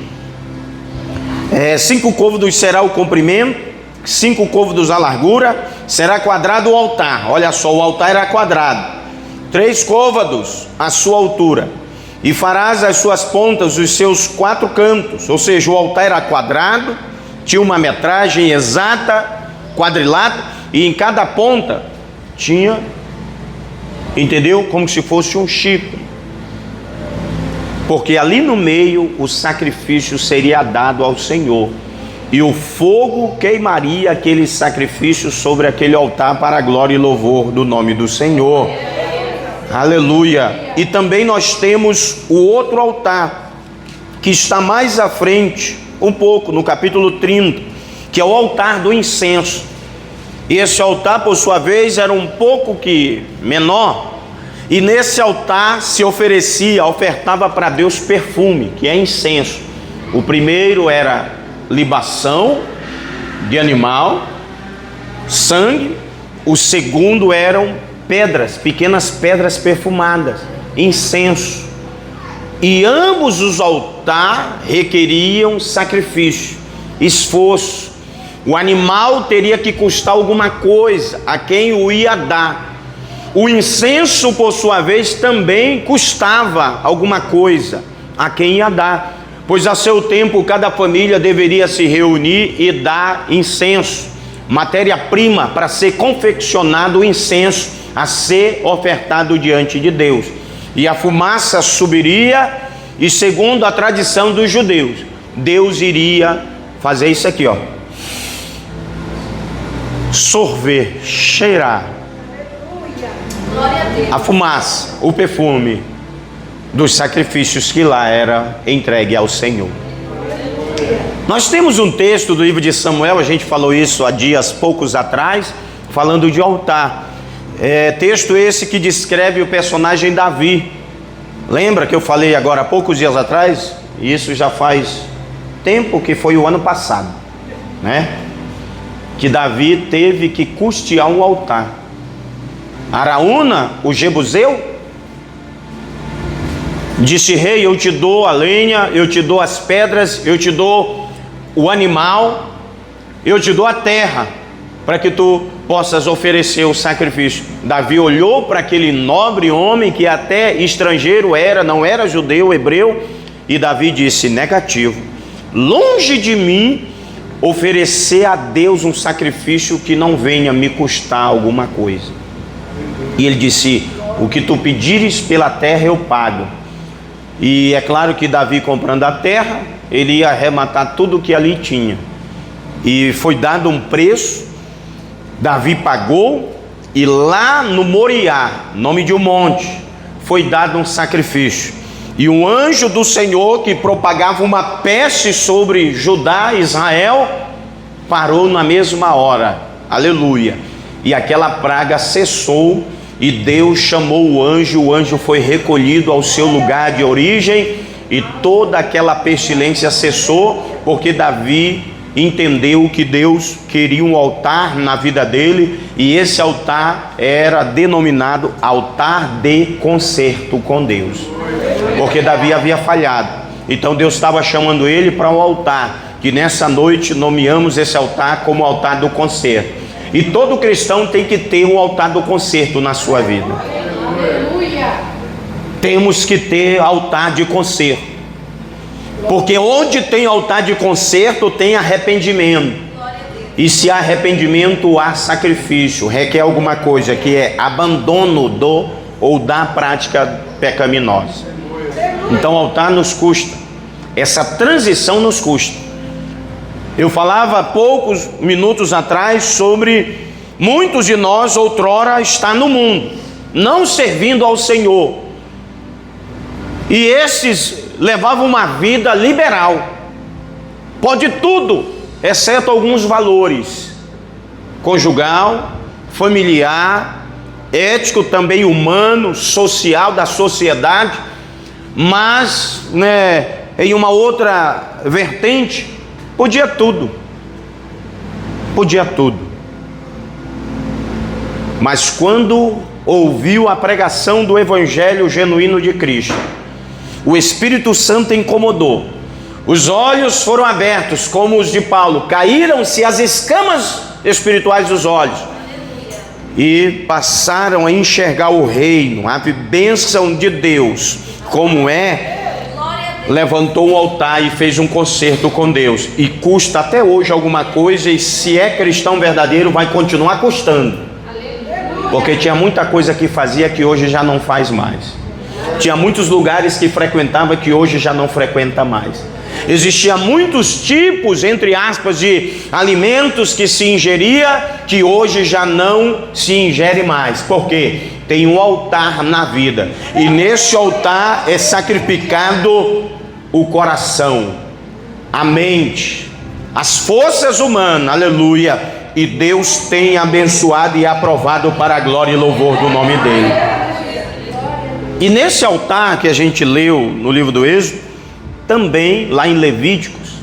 5 côvados será o comprimento, 5 côvados a largura, será quadrado o altar. Olha só, o altar era quadrado, 3 côvados a sua altura, e farás as suas pontas, os seus 4 cantos. Ou seja, o altar era quadrado, tinha uma metragem exata, quadrilátero, e em cada ponta tinha, entendeu? Como se fosse um chifre, porque ali no meio o sacrifício seria dado ao Senhor, e o fogo queimaria aquele sacrifício sobre aquele altar para a glória e louvor do nome do Senhor. Aleluia. E também nós temos o outro altar, que está mais à frente um pouco, no capítulo 30, que é o altar do incenso. Esse altar, por sua vez, era um pouco que menor, e nesse altar se ofertava para Deus perfume, que é incenso. O primeiro era libação de animal, sangue. O segundo eram pedras, pequenas pedras perfumadas, incenso. E ambos os altares requeriam sacrifício, esforço. O animal teria que custar alguma coisa a quem o ia dar. O incenso, por sua vez, também custava alguma coisa a quem ia dar, pois a seu tempo cada família deveria se reunir e dar incenso, matéria-prima para ser confeccionado o incenso a ser ofertado diante de Deus. E a fumaça subiria, e segundo a tradição dos judeus, Deus iria fazer isso aqui, ó, sorver, cheirar a fumaça, o perfume dos sacrifícios que lá era entregue ao Senhor. Nós temos um texto do livro de Samuel, a gente falou isso há dias poucos atrás, falando de altar. Texto esse que descreve o personagem Davi. Lembra que eu falei agora há poucos dias atrás? Isso já faz tempo, que foi o ano passado, né? Que Davi teve que custear um altar. Araúna, o jebuseu, disse: rei, eu te dou a lenha, eu te dou as pedras, eu te dou o animal, eu te dou a terra, para que tu possas oferecer o sacrifício. Davi olhou para aquele nobre homem, que até estrangeiro era, não era judeu, hebreu, e Davi disse: negativo, longe de mim oferecer a Deus um sacrifício que não venha me custar alguma coisa. E ele disse: o que tu pedires pela terra eu pago. E é claro que Davi, comprando a terra, ele ia arrematar tudo que ali tinha, e foi dado um preço. Davi pagou, e lá no Moriá, nome de um monte, foi dado um sacrifício. E um anjo do Senhor, que propagava uma peste sobre Judá e Israel, parou na mesma hora, aleluia, e aquela praga cessou. E Deus chamou o anjo foi recolhido ao seu lugar de origem, e toda aquela pestilência cessou, porque Davi entendeu que Deus queria um altar na vida dele, e esse altar era denominado altar de concerto com Deus, porque Davi havia falhado. Então Deus estava chamando ele para um altar, que nessa noite nomeamos esse altar como altar do concerto. E todo cristão tem que ter o altar do conserto na sua vida. Temos que ter altar de conserto. Porque onde tem altar de conserto, tem arrependimento. E se há arrependimento, há sacrifício. Requer alguma coisa, que é abandono do ou da prática pecaminosa. Então, altar nos custa. Essa transição nos custa. Eu falava há poucos minutos atrás sobre muitos de nós outrora está no mundo, não servindo ao Senhor. E esses levavam uma vida liberal. Pode tudo, exceto alguns valores: conjugal, familiar, ético, também humano, social, da sociedade. Mas, em uma outra vertente, podia tudo. Podia tudo. Mas quando ouviu a pregação do Evangelho genuíno de Cristo, o Espírito Santo incomodou. Os olhos foram abertos, como os de Paulo. Caíram-se as escamas espirituais dos olhos. E passaram a enxergar o reino, a bênção de Deus, como é. Levantou um altar e fez um concerto com Deus. E custa até hoje alguma coisa. E se é cristão verdadeiro, vai continuar custando. Porque tinha muita coisa que fazia que hoje já não faz mais. Tinha muitos lugares que frequentava que hoje já não frequenta mais. Existia muitos tipos, entre aspas, de alimentos que se ingeria que hoje já não se ingere mais. Por quê? Tem um altar na vida. E nesse altar é sacrificado o coração, a mente, as forças humanas, aleluia. E Deus tem abençoado e aprovado para a glória e louvor do nome dele. E nesse altar que a gente leu no livro do Êxodo, também lá em Levíticos,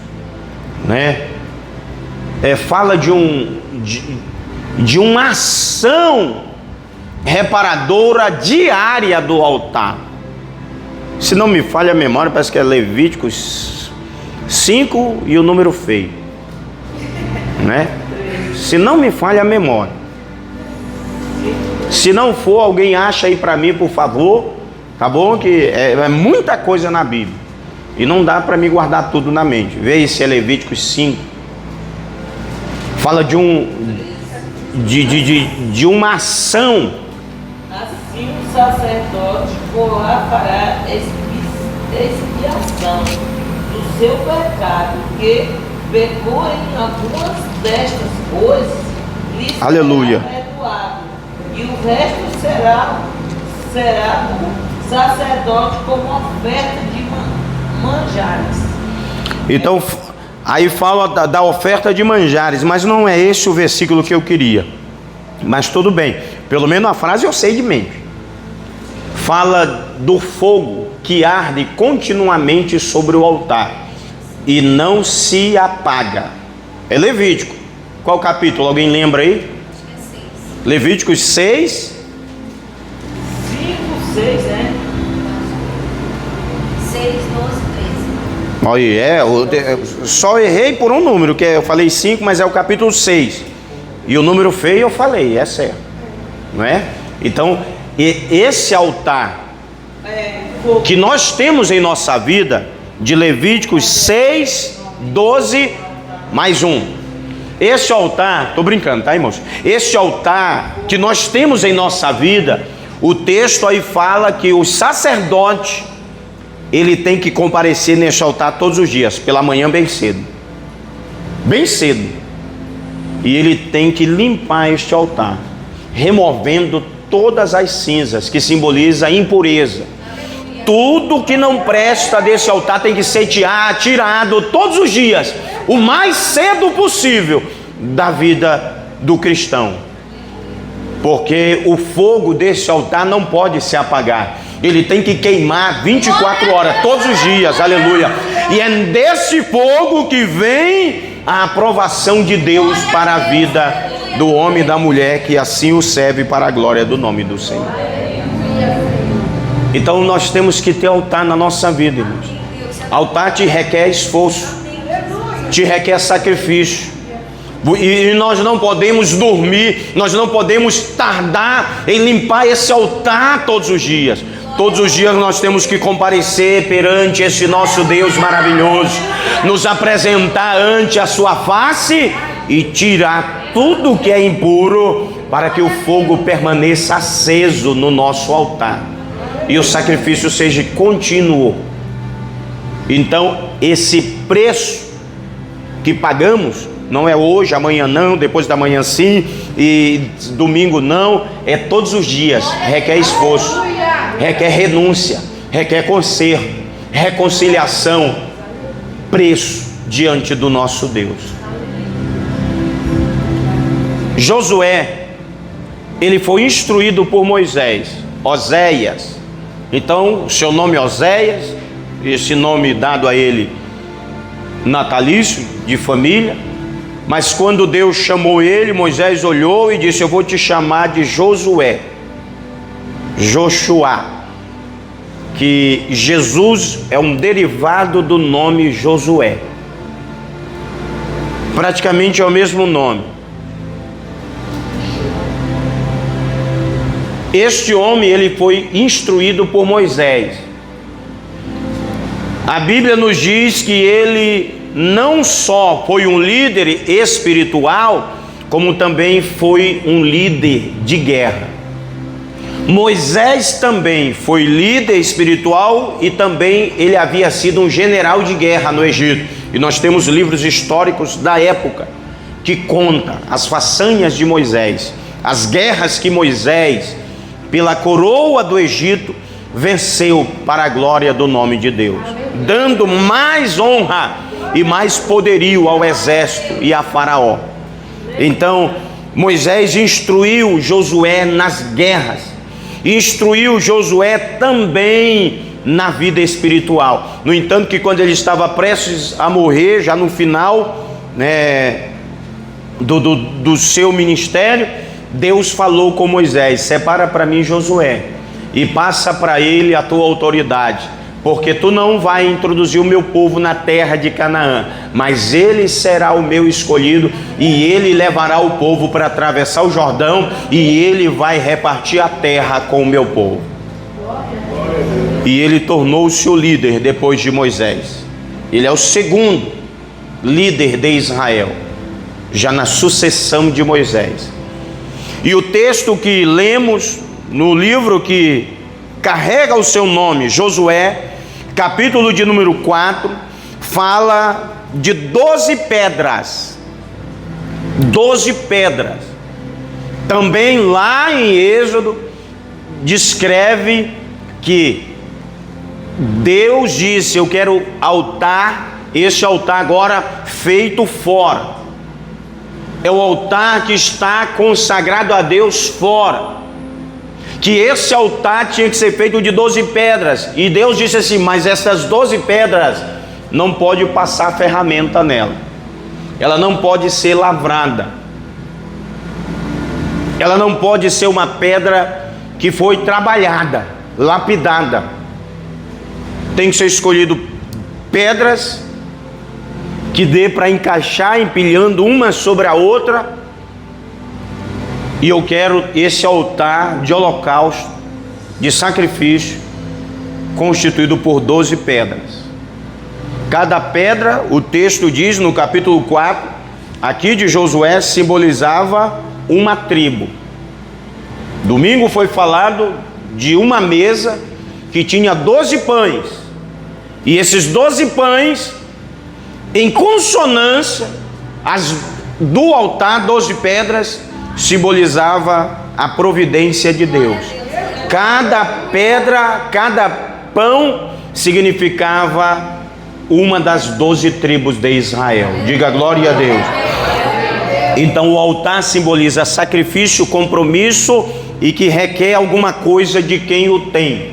fala de uma ação reparadora diária do altar. Se não me falha a memória, parece que é Levíticos 5 e o número feio, se não me falha a memória. Se não for, alguém acha aí para mim, por favor, tá bom? Que é muita coisa na Bíblia e não dá para me guardar tudo na mente. Vê aí se é Levíticos 5. Fala de uma ação. Assim o sacerdote lá fará expiação do seu pecado, que pecou em algumas destas coisas, lhe aleluia, será perdoado, e o resto será do sacerdote como oferta de manjares. Então, aí fala da oferta de manjares, mas não é esse o versículo que eu queria. Mas tudo bem, pelo menos a frase eu sei de mente. Fala do fogo que arde continuamente sobre o altar e não se apaga. É Levítico. Qual capítulo? Alguém lembra aí? Levíticos 6. 5, 6, né? 6, 12, 13. Olha, só errei por um número, que eu falei 5, mas é o capítulo 6. E o número feio eu falei, é certo. Não é? Então, esse altar que nós temos em nossa vida, de Levíticos 6, 12, mais 1. Esse altar, estou brincando, tá, irmãos? Esse altar que nós temos em nossa vida, o texto aí fala que o sacerdote, ele tem que comparecer nesse altar todos os dias, pela manhã bem cedo. Bem cedo. E ele tem que limpar este altar, removendo todas as cinzas, que simboliza a impureza. Tudo que não presta desse altar tem que ser tirado todos os dias, o mais cedo possível da vida do cristão. Porque o fogo desse altar não pode se apagar. Ele tem que queimar 24 horas, todos os dias, aleluia. E é desse fogo que vem a aprovação de Deus para a vida do homem e da mulher que assim o serve para a glória do nome do Senhor. Então nós temos que ter altar na nossa vida, irmãos. Altar te requer esforço, te requer sacrifício. E nós não podemos dormir, nós não podemos tardar em limpar esse altar todos os dias. Todos os dias nós temos que comparecer perante esse nosso Deus maravilhoso, nos apresentar ante a sua face e tirar tudo que é impuro, para que o fogo permaneça aceso no nosso altar e o sacrifício seja contínuo. Então, esse preço que pagamos não é hoje, amanhã não, depois da manhã sim, e domingo não, é todos os dias. Requer esforço, requer renúncia, requer conserto, reconciliação, preço diante do nosso Deus. Josué, ele foi instruído por Moisés, Oséias. Então, seu nome é Oséias, esse nome dado a ele natalício, de família. Mas quando Deus chamou ele, Moisés olhou e disse: eu vou te chamar de Josué, Joshua, que Jesus é um derivado do nome Josué, praticamente é o mesmo nome. Este homem, ele foi instruído por Moisés. A Bíblia nos diz que ele não só foi um líder espiritual, como também foi um líder de guerra. Moisés também foi líder espiritual e também ele havia sido um general de guerra no Egito. E nós temos livros históricos da época que contam as façanhas de Moisés, as guerras que Moisés, pela coroa do Egito, venceu para a glória do nome de Deus, dando mais honra e mais poderio ao exército e a Faraó. Então Moisés instruiu Josué nas guerras, instruiu Josué também na vida espiritual. No entanto, que quando ele estava prestes a morrer, já no final do seu ministério, Deus falou com Moisés: separa para mim Josué e passa para ele a tua autoridade, porque tu não vai introduzir o meu povo na terra de Canaã, mas ele será o meu escolhido, e ele levará o povo para atravessar o Jordão, e ele vai repartir a terra com o meu povo. E ele tornou-se o líder depois de Moisés. Ele é o segundo líder de Israel, já na sucessão de Moisés. E o texto que lemos no livro que carrega o seu nome, Josué, capítulo de número 4, fala de 12 pedras. 12 pedras. Também lá em Êxodo descreve que Deus disse: eu quero altar, esse altar agora feito fora. É o altar que está consagrado a Deus fora. Que esse altar tinha que ser feito de 12 pedras. E Deus disse assim: mas essas 12 pedras não pode passar ferramenta nela. Ela não pode ser lavrada. Ela não pode ser uma pedra que foi trabalhada, lapidada. Tem que ser escolhido pedras que dê para encaixar, empilhando uma sobre a outra. E eu quero esse altar de holocausto, de sacrifício, constituído por 12 pedras. Cada pedra, o texto diz no capítulo 4, aqui de Josué, simbolizava uma tribo. Domingo foi falado de uma mesa que tinha 12 pães. E esses 12 pães, em consonância, do altar, 12 pedras, simbolizava a providência de Deus. Cada pedra, cada pão significava uma das 12 tribos de Israel. Diga glória a Deus. Então o altar simboliza sacrifício, compromisso, e que requer alguma coisa de quem o tem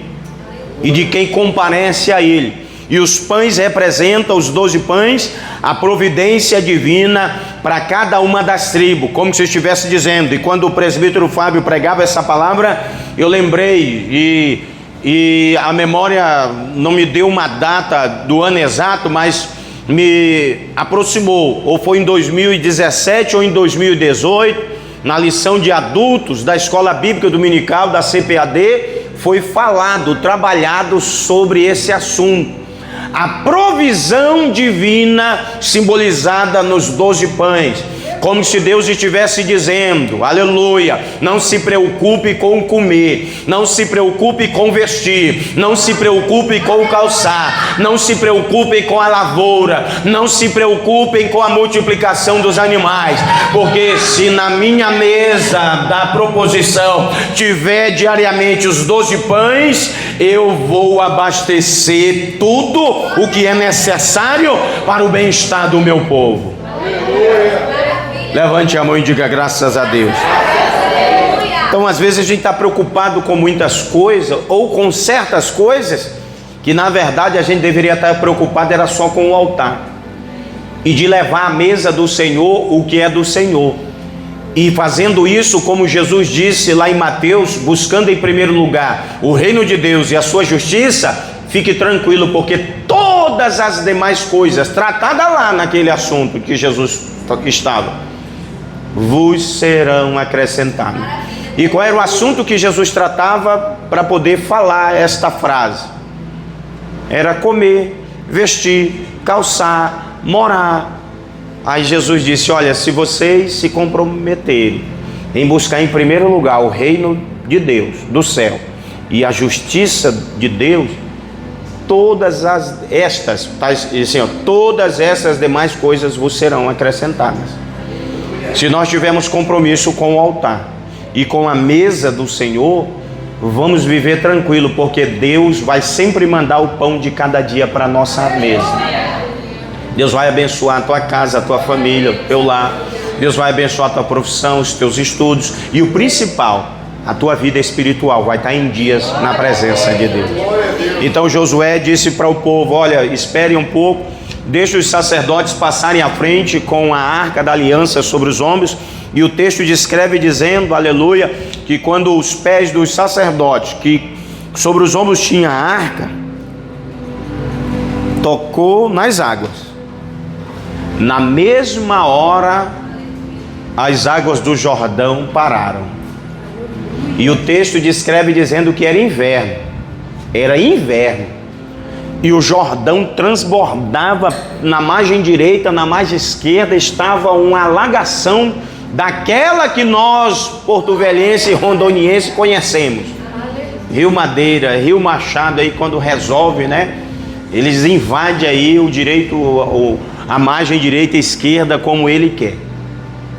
e de quem comparece a ele. E os pães representam, os 12 pães, a providência divina para cada uma das tribos, como se estivesse dizendo. E quando o presbítero Fábio pregava essa palavra, eu lembrei, e a memória não me deu uma data do ano exato, mas me aproximou, ou foi em 2017 ou em 2018, na lição de adultos da Escola Bíblica Dominical da CPAD, foi falado, trabalhado sobre esse assunto. A provisão divina simbolizada nos 12 pães, como se Deus estivesse dizendo, aleluia, não se preocupe com comer, não se preocupe com vestir, não se preocupe com calçar, não se preocupe com a lavoura, não se preocupem com a multiplicação dos animais, porque se na minha mesa da proposição tiver diariamente os 12 pães, eu vou abastecer tudo o que é necessário para o bem-estar do meu povo. Levante a mão e diga graças a Deus. Então, às vezes a gente está preocupado com muitas coisas, ou com certas coisas, que na verdade a gente deveria estar preocupado era só com o altar, e de levar à mesa do Senhor o que é do Senhor, e fazendo isso, como Jesus disse lá em Mateus, buscando em primeiro lugar o reino de Deus e a sua justiça, fique tranquilo, porque todas as demais coisas tratadas lá naquele assunto que Jesus estava, vos serão acrescentadas. E qual era o assunto que Jesus tratava para poder falar esta frase? Era comer, vestir, calçar, morar. Aí Jesus disse, olha, se vocês se comprometerem em buscar em primeiro lugar o reino de Deus, do céu, e a justiça de Deus, todas essas demais coisas vos serão acrescentadas. Se nós tivermos compromisso com o altar e com a mesa do Senhor, vamos viver tranquilo, porque Deus vai sempre mandar o pão de cada dia para a nossa mesa. Deus vai abençoar a tua casa, a tua família, o teu lar. Deus vai abençoar a tua profissão, os teus estudos, e o principal, a tua vida espiritual vai estar em dias na presença de Deus. Então Josué disse para o povo, olha, espere um pouco, deixe os sacerdotes passarem à frente com a arca da aliança sobre os ombros. E o texto descreve dizendo, aleluia, que quando os pés dos sacerdotes, que sobre os ombros tinha a arca, tocou nas águas, na mesma hora as águas do Jordão pararam. E o texto descreve dizendo que era inverno, e o Jordão transbordava na margem direita, na margem esquerda estava uma alagação daquela que nós, porto-velhense e rondoniense, conhecemos. Rio Madeira, Rio Machado, aí quando resolve, né? Eles invadem aí o direito, a margem direita e esquerda como ele quer.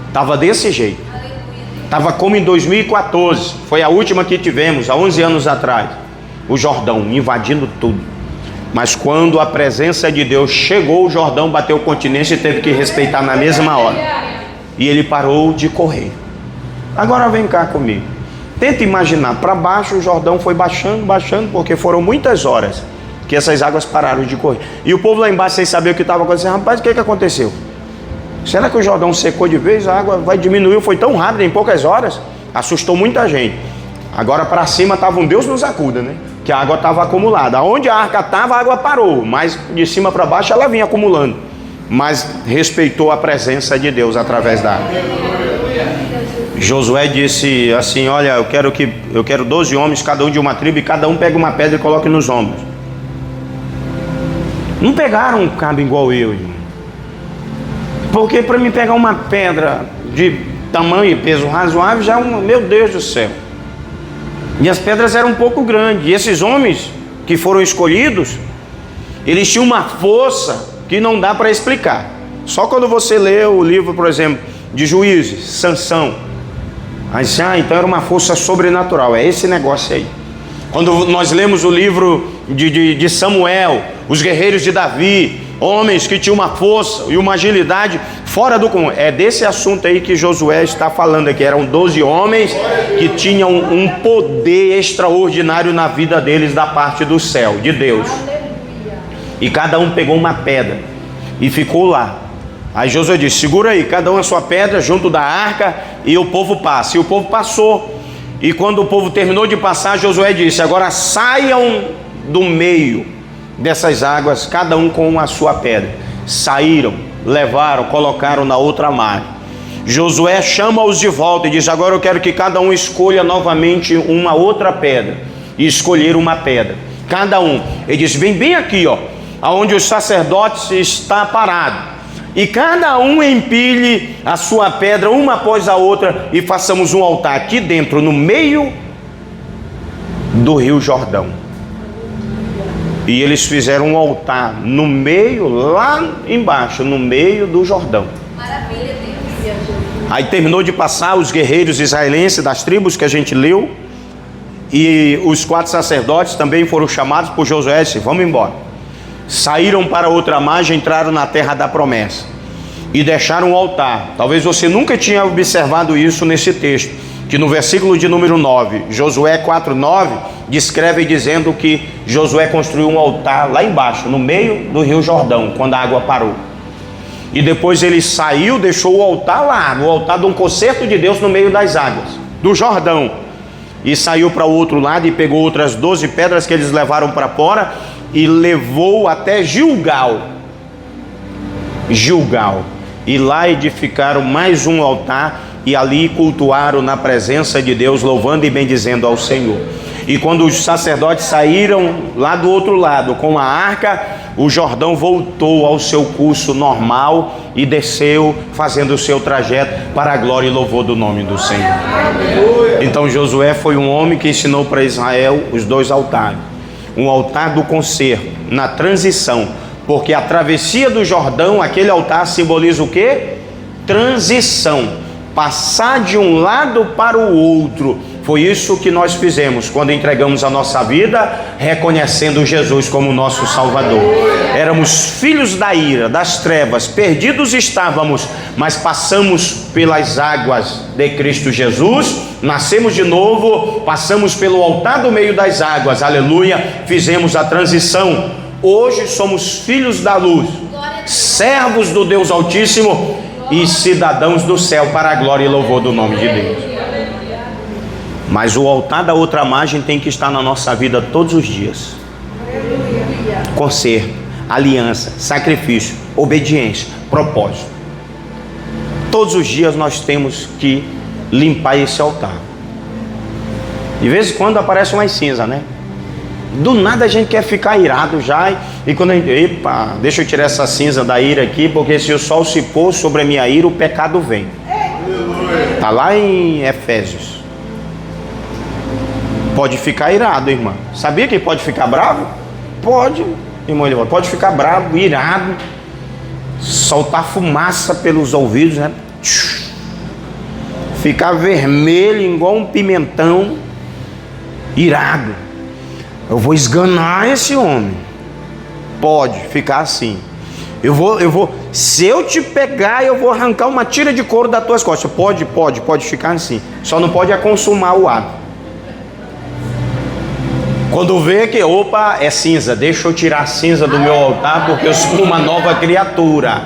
Estava desse jeito. Estava como em 2014, foi a última que tivemos, há 11 anos atrás. O Jordão invadindo tudo. Mas quando a presença de Deus chegou, o Jordão bateu o continente e teve que respeitar na mesma hora. E ele parou de correr. Agora vem cá comigo. Tenta imaginar, para baixo o Jordão foi baixando, porque foram muitas horas que essas águas pararam de correr. E o povo lá embaixo, sem saber o que estava acontecendo, rapaz, o que aconteceu? Será que o Jordão secou de vez? A água vai diminuir, foi tão rápido, em poucas horas, assustou muita gente. Agora para cima estava um Deus nos acuda, né? Que a água estava acumulada. Onde a arca estava, a água parou, mas de cima para baixo ela vinha acumulando. Mas respeitou a presença de Deus através da água. Josué disse assim, olha, eu quero 12 homens, cada um de uma tribo, e cada um pega uma pedra e coloque nos ombros. Não pegaram um cabo igual eu, irmão. Porque para mim pegar uma pedra de tamanho e peso razoável, já meu Deus do céu. E as pedras eram um pouco grandes. E esses homens que foram escolhidos, eles tinham uma força que não dá para explicar. Só quando você lê o livro, por exemplo, de Juízes, Sansão, aí diz, então era uma força sobrenatural. É esse negócio aí. Quando nós lemos o livro de Samuel, os guerreiros de Davi, homens que tinham uma força e uma agilidade fora do comum. É desse assunto aí que Josué está falando aqui. Eram 12 homens que tinham um poder extraordinário na vida deles da parte do céu, de Deus. E cada um pegou uma pedra e ficou lá. Aí Josué disse, segura aí, cada um a sua pedra junto da arca, e o povo passa. E o povo passou. E quando o povo terminou de passar, Josué disse, agora saiam do meio dessas águas, cada um com a sua pedra. saíram, levaram, colocaram na outra margem. Josué chama-os de volta e diz: agora eu quero que cada um escolha novamente uma outra pedra. E escolheram uma pedra, cada um. Ele diz: vem bem aqui, ó, aonde os sacerdotes está parado, e cada um empilhe a sua pedra uma após a outra, e façamos um altar aqui dentro, no meio do rio Jordão. E eles fizeram um altar no meio, lá embaixo, no meio do Jordão. Maravilha, Deus. Aí terminou de passar os guerreiros israelenses das tribos que a gente leu, e os 4 sacerdotes também foram chamados por Josué e disse: vamos embora. Saíram para outra margem, entraram na terra da promessa e deixaram o altar. Talvez você nunca tinha observado isso nesse texto, que no versículo de número 9, Josué 4:9, descreve dizendo que Josué construiu um altar lá embaixo, no meio do rio Jordão, quando a água parou. E depois ele saiu, deixou o altar lá, no altar de um concerto de Deus no meio das águas do Jordão, e saiu para o outro lado e pegou outras 12 pedras que eles levaram para fora e levou até Gilgal, e lá edificaram mais um altar, e ali cultuaram na presença de Deus, louvando e bendizendo ao Senhor. E quando os sacerdotes saíram lá do outro lado com a arca, o Jordão voltou ao seu curso normal e desceu, fazendo o seu trajeto para a glória e louvor do nome do Senhor. Então Josué foi um homem que ensinou para Israel os 2 altares. Um altar do concerto, na transição, porque a travessia do Jordão, aquele altar simboliza o quê? Transição, passar de um lado para o outro. Foi isso que nós fizemos quando entregamos a nossa vida, reconhecendo Jesus como nosso Salvador. Éramos filhos da ira, das trevas, perdidos estávamos, mas passamos pelas águas de Cristo Jesus, nascemos de novo, passamos pelo altar do meio das águas, aleluia, fizemos a transição. Hoje somos filhos da luz, servos do Deus Altíssimo e cidadãos do céu, para a glória e louvor do nome de Deus. Mas o altar da outra margem tem que estar na nossa vida todos os dias. Conserto, aliança, sacrifício, obediência, propósito. Todos os dias nós temos que limpar esse altar. De vez em quando aparece uma cinza, né? Do nada a gente quer ficar irado já, e quando a gente, epa, deixa eu tirar essa cinza da ira aqui, porque se o sol se pôr sobre a minha ira, o pecado vem. Está lá em Efésios. Pode ficar irado, irmão. Sabia que pode ficar bravo? Pode, irmão. Pode ficar bravo, irado, soltar fumaça pelos ouvidos, né? Ficar vermelho igual um pimentão, irado. Eu vou esganar esse homem. Pode ficar assim. Eu vou. Se eu te pegar, eu vou arrancar uma tira de couro das tuas costas. Pode ficar assim. Só não pode consumar o ato. Quando vê que, opa, é cinza, deixa eu tirar a cinza do meu altar, porque eu sou uma nova criatura.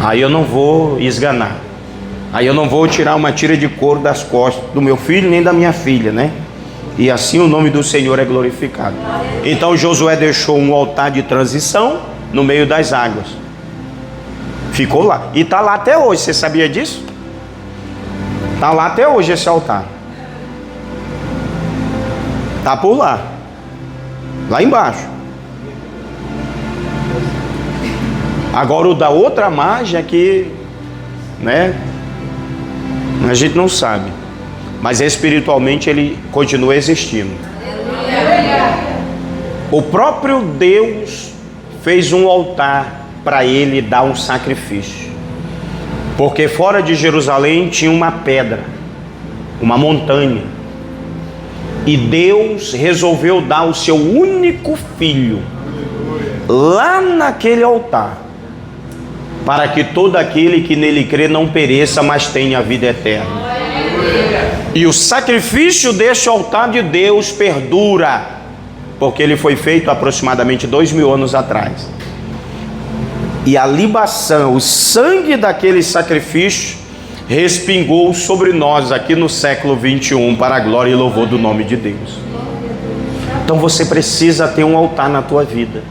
Aí eu não vou esganar. Aí eu não vou tirar uma tira de couro das costas do meu filho nem da minha filha, né? E assim o nome do Senhor é glorificado. Então Josué deixou um altar de transição no meio das águas. Ficou lá. E está lá até hoje, você sabia disso? Está lá até hoje esse altar. Está por lá. Lá embaixo. Agora o da outra margem aqui, né? A gente não sabe. Mas espiritualmente ele continua existindo. O próprio Deus fez um altar para ele dar um sacrifício. Porque fora de Jerusalém tinha uma pedra, uma montanha. E Deus resolveu dar o seu único filho lá naquele altar, para que todo aquele que nele crê não pereça, mas tenha a vida eterna. E o sacrifício deste altar de Deus perdura, porque ele foi feito aproximadamente 2000 anos atrás. E a libação, o sangue daquele sacrifício respingou sobre nós aqui no século 21, para a glória e louvor do nome de Deus. Então você precisa ter um altar na tua vida.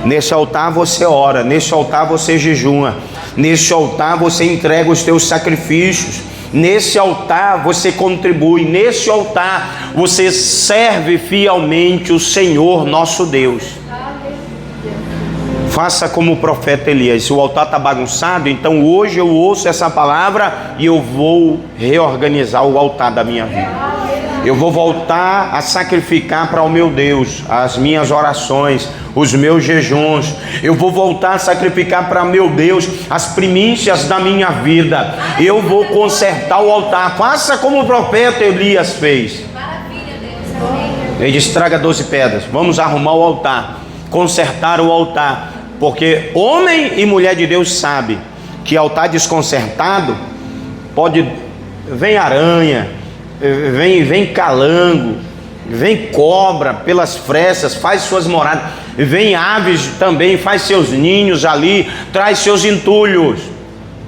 Nesse altar você ora, nesse altar você jejua, nesse altar você entrega os teus sacrifícios, nesse altar você contribui, nesse altar você serve fielmente o Senhor nosso Deus. Faça como o profeta Elias. Se o altar está bagunçado, então hoje eu ouço essa palavra e eu vou reorganizar o altar da minha vida. Eu vou voltar a sacrificar para o meu Deus as minhas orações, os meus jejuns. Eu vou voltar a sacrificar para meu Deus as primícias da minha vida. Eu vou consertar o altar. Faça como o profeta Elias fez. Ele disse: traga 12 pedras, vamos arrumar o altar, consertar o altar. Porque homem e mulher de Deus sabe que altar desconsertado vem aranha, vem calango, vem cobra pelas frestas, faz suas moradas, vem aves também, faz seus ninhos ali, traz seus entulhos.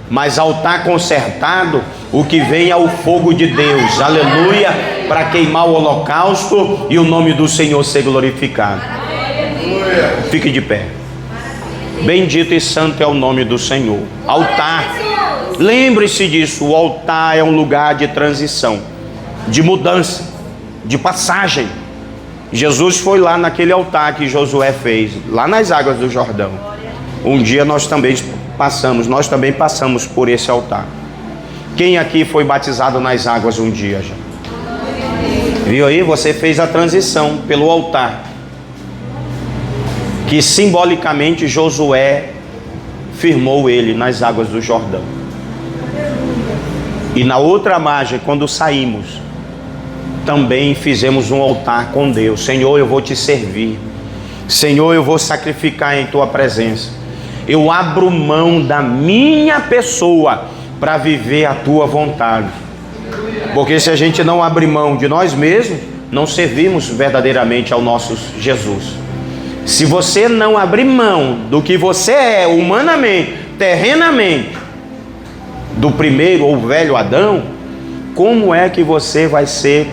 Mas altar consertado, o que vem é o fogo de Deus, aleluia, para queimar o holocausto e o nome do Senhor ser glorificado. Fique de pé. Bendito e santo é o nome do Senhor. Altar, lembre-se disso, o altar é um lugar de transição, de mudança, de passagem. Jesus foi lá naquele altar que Josué fez, lá nas águas do Jordão. Um dia nós também passamos por esse altar. Quem aqui foi batizado nas águas um dia já? Viu aí? Você fez a transição pelo altar, que simbolicamente Josué firmou ele nas águas do Jordão. E na outra margem, quando saímos, também fizemos um altar com Deus. Senhor, eu vou te servir. Senhor, eu vou sacrificar em tua presença. Eu abro mão da minha pessoa para viver a tua vontade. Porque se a gente não abrir mão de nós mesmos, não servimos verdadeiramente ao nosso Jesus. Se você não abrir mão do que você é humanamente, terrenamente, do primeiro ou velho Adão, como é que você vai ser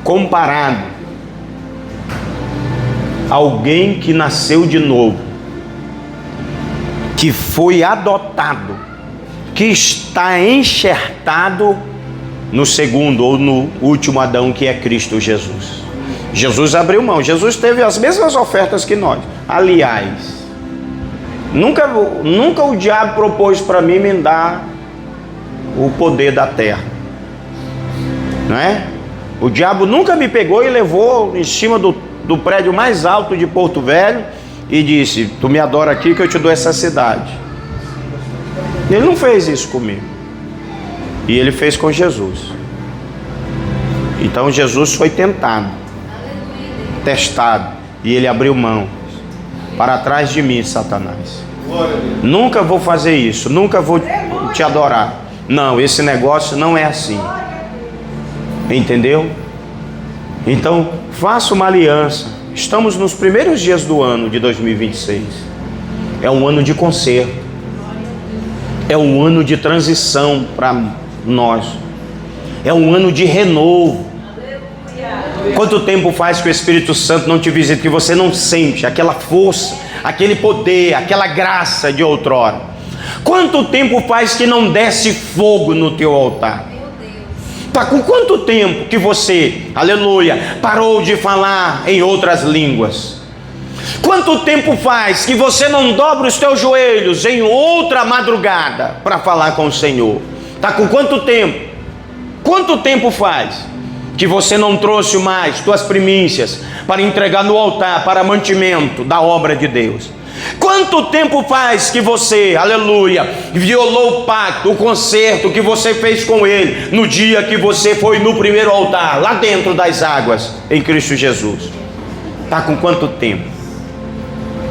comparado a alguém que nasceu de novo, que foi adotado, que está enxertado no segundo ou no último Adão, que é Cristo Jesus? Jesus abriu mão, Jesus teve as mesmas ofertas que nós. Aliás, nunca o diabo propôs para mim me dar o poder da terra, não é? O diabo nunca me pegou e levou em cima do prédio mais alto de Porto Velho e disse: tu me adora aqui que eu te dou essa cidade. Ele não fez isso comigo, e ele fez com Jesus. Então Jesus foi tentado, testado, e ele abriu mão. Para trás de mim, Satanás. Nunca vou fazer isso, nunca vou te adorar. Não, esse negócio não é assim. Entendeu? Então, faça uma aliança. Estamos nos primeiros dias do ano de 2026. É um ano de conserto. É um ano de transição para nós. É um ano de renovo. Quanto tempo faz que o Espírito Santo não te visita, que você não sente aquela força, aquele poder, aquela graça de outrora? Quanto tempo faz que não desce fogo no teu altar? Tá com quanto tempo que você, aleluia, parou de falar em outras línguas? Quanto tempo faz que você não dobra os teus joelhos em outra madrugada para falar com o Senhor? Tá com quanto tempo? Quanto tempo faz que você não trouxe mais tuas primícias para entregar no altar para mantimento da obra de Deus? Quanto tempo faz que você, aleluia, violou o pacto, o concerto que você fez com Ele no dia que você foi no primeiro altar, lá dentro das águas, em Cristo Jesus? Está com quanto tempo?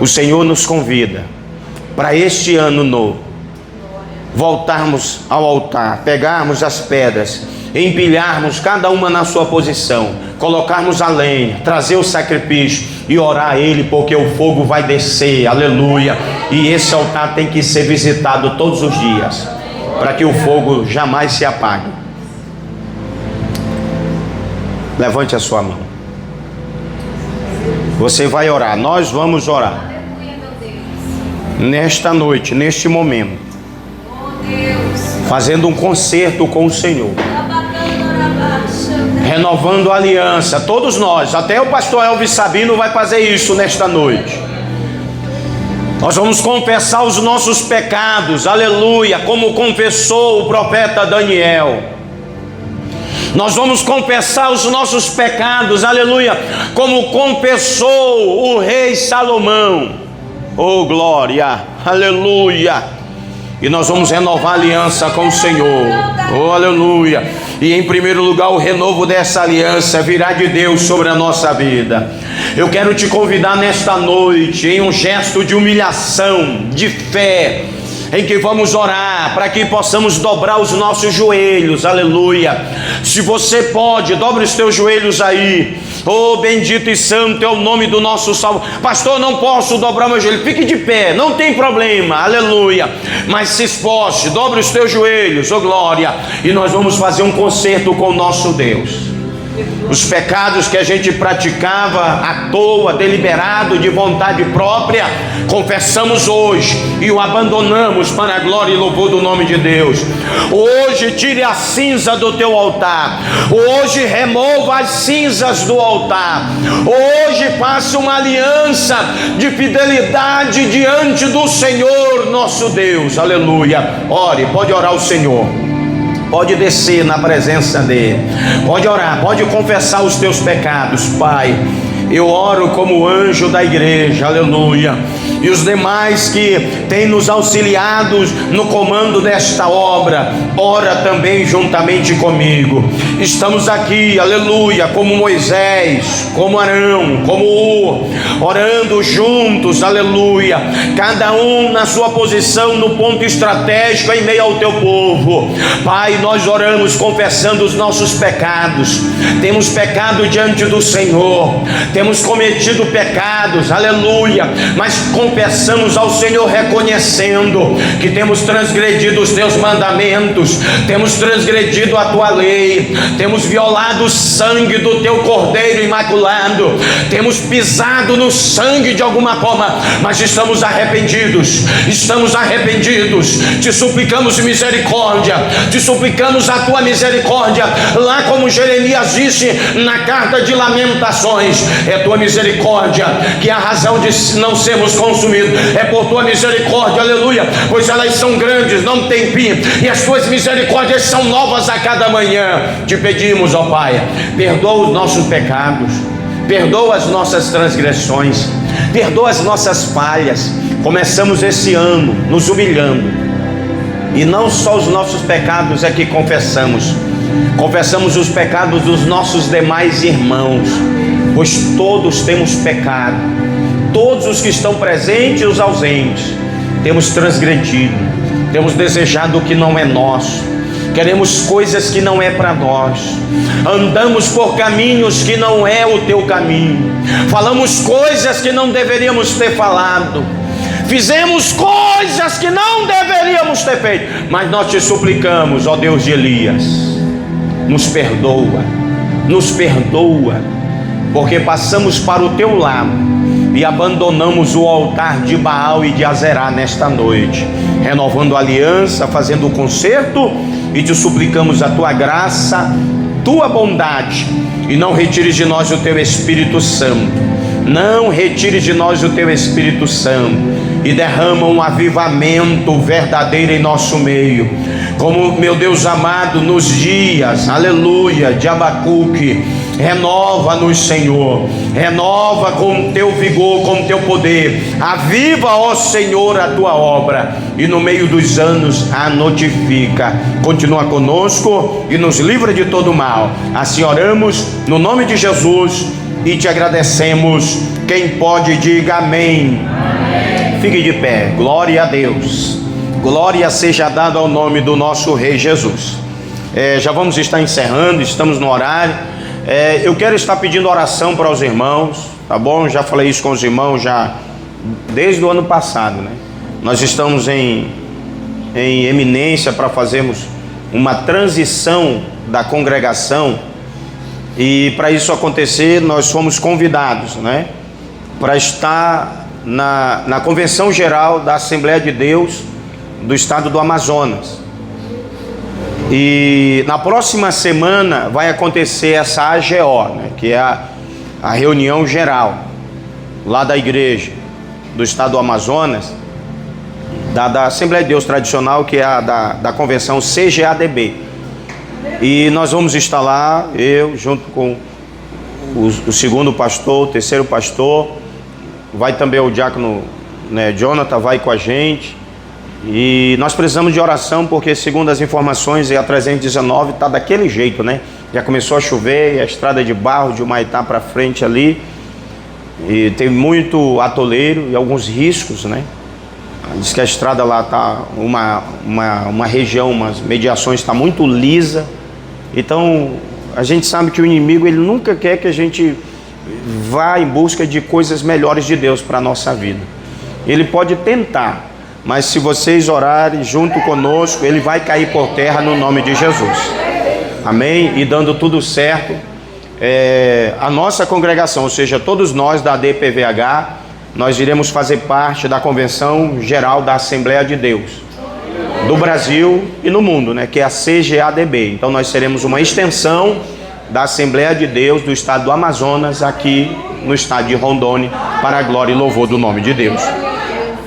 O Senhor nos convida para este ano novo voltarmos ao altar, pegarmos as pedras, empilharmos cada uma na sua posição, colocarmos a lenha, trazer o sacrifício e orar a Ele, porque o fogo vai descer, aleluia. E esse altar tem que ser visitado todos os dias, para que o fogo jamais se apague. Levante a sua mão. Você vai orar, nós vamos orar. nesta noite, neste momento, fazendo um concerto com o Senhor, renovando a aliança. Todos nós, até o pastor Elvis Sabino vai fazer isso nesta noite. Nós vamos confessar os nossos pecados, aleluia, como confessou o profeta Daniel. Nós vamos confessar os nossos pecados, aleluia, como confessou o rei Salomão. Oh glória, aleluia. E nós vamos renovar a aliança com o Senhor. Oh aleluia. E em primeiro lugar, o renovo dessa aliança virá de Deus sobre a nossa vida. Eu quero te convidar nesta noite, em um gesto de humilhação, de fé, em que vamos orar para que possamos dobrar os nossos joelhos, aleluia. Se você pode, dobre os teus joelhos aí. Oh, bendito e santo é o nome do nosso Salvador. Pastor, não posso dobrar meu joelho. Fique de pé, não tem problema, aleluia. Mas se esforce, dobre os teus joelhos, oh glória. E nós vamos fazer um concerto com o nosso Deus. Os pecados que a gente praticava à toa, deliberado, de vontade própria, confessamos hoje e o abandonamos para a glória e louvor do nome de Deus. Hoje tire a cinza do teu altar. Hoje remova as cinzas do altar. Hoje faça uma aliança de fidelidade diante do Senhor nosso Deus. Aleluia. Ore, pode orar ao Senhor. Pode descer na presença dele. Pode orar, pode confessar os teus pecados. Pai, eu oro como anjo da igreja, aleluia. E os demais que têm nos auxiliado no comando desta obra, ora também juntamente comigo. Estamos aqui, aleluia, como Moisés, como Arão, como Ur, orando juntos, aleluia, cada um na sua posição, no ponto estratégico em meio ao teu povo. Pai, nós oramos confessando os nossos pecados. Temos pecado diante do Senhor, temos cometido pecados, aleluia, mas confessamos ao Senhor reconhecendo que temos transgredido os teus mandamentos, temos transgredido a tua lei, temos violado o sangue do teu Cordeiro imaculado, temos pisado no sangue de alguma forma, mas estamos arrependidos, te suplicamos misericórdia, te suplicamos a tua misericórdia, lá como Jeremias disse na carta de Lamentações, é tua misericórdia que é a razão de não sermos consumidos, é por tua misericórdia, aleluia, pois elas são grandes, não tem fim, e as tuas misericórdias são novas a cada manhã. Te pedimos, ó Pai, perdoa os nossos pecados, perdoa as nossas transgressões, perdoa as nossas falhas. Começamos esse ano nos humilhando, e não só os nossos pecados é que confessamos os pecados dos nossos demais irmãos, pois todos temos pecado, todos os que estão presentes e os ausentes, temos transgredido, temos desejado o que não é nosso, queremos coisas que não é para nós, andamos por caminhos que não é o teu caminho, falamos coisas que não deveríamos ter falado, fizemos coisas que não deveríamos ter feito, mas nós te suplicamos, ó Deus de Elias, nos perdoa, porque passamos para o teu lado e abandonamos o altar de Baal e de Azerá nesta noite, renovando a aliança, fazendo o concerto, e te suplicamos a tua graça, tua bondade, e não retires de nós o teu Espírito Santo, não retires de nós o teu Espírito Santo, e derrama um avivamento verdadeiro em nosso meio, como, meu Deus amado, nos dias, aleluia, de Abacuque. Renova-nos, Senhor, renova com o teu vigor, com o teu poder, aviva, ó Senhor, a tua obra, e no meio dos anos a notifica. Continua conosco e nos livra de todo mal. Assim oramos no nome de Jesus e te agradecemos. Quem pode, diga amém. Amém. Fique de pé. Glória a Deus, glória seja dada ao nome do nosso Rei Jesus. Já vamos estar encerrando, estamos no horário. Eu quero estar pedindo oração para os irmãos, tá bom? Já falei isso com os irmãos já desde o ano passado, né? Nós estamos em eminência para fazermos uma transição da congregação, e para isso acontecer nós fomos convidados, né? Para estar na Convenção Geral da Assembleia de Deus do Estado do Amazonas. E na próxima semana vai acontecer essa AGO, né, que é a reunião geral lá da igreja do Estado do Amazonas, da Assembleia de Deus Tradicional, que é a da Convenção CGADB. E nós vamos estar lá, eu junto com o segundo pastor, o terceiro pastor, vai também o diácono, né, Jonathan, vai com a gente. E nós precisamos de oração, porque segundo as informações, a 319 está daquele jeito, né? Já começou a chover, e a estrada de barro de Humaitá para frente ali, e tem muito atoleiro e alguns riscos, né? Diz que a estrada lá está uma região, umas mediações está muito lisa. Então a gente sabe que o inimigo, ele nunca quer que a gente vá em busca de coisas melhores de Deus para a nossa vida. Ele pode tentar, mas se vocês orarem junto conosco, ele vai cair por terra no nome de Jesus. Amém? E dando tudo certo, a nossa congregação, ou seja, todos nós da ADPVH, nós iremos fazer parte da Convenção Geral da Assembleia de Deus do Brasil e no mundo, né, que é a CGADB. Então nós seremos uma extensão da Assembleia de Deus do Estado do Amazonas, aqui no estado de Rondônia, para a glória e louvor do nome de Deus.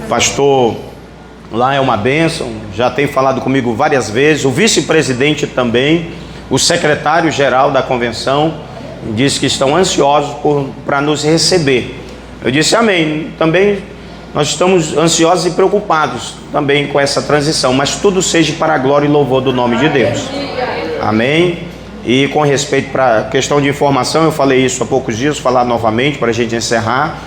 Pastor lá é uma bênção, já tem falado comigo várias vezes, o vice-presidente também, o secretário-geral da convenção, disse que estão ansiosos para nos receber. Eu disse amém. Também nós estamos ansiosos e preocupados também com essa transição, mas tudo seja para a glória e louvor do nome de Deus. Amém? E com respeito para a questão de informação, eu falei isso há poucos dias, vou falar novamente para a gente encerrar.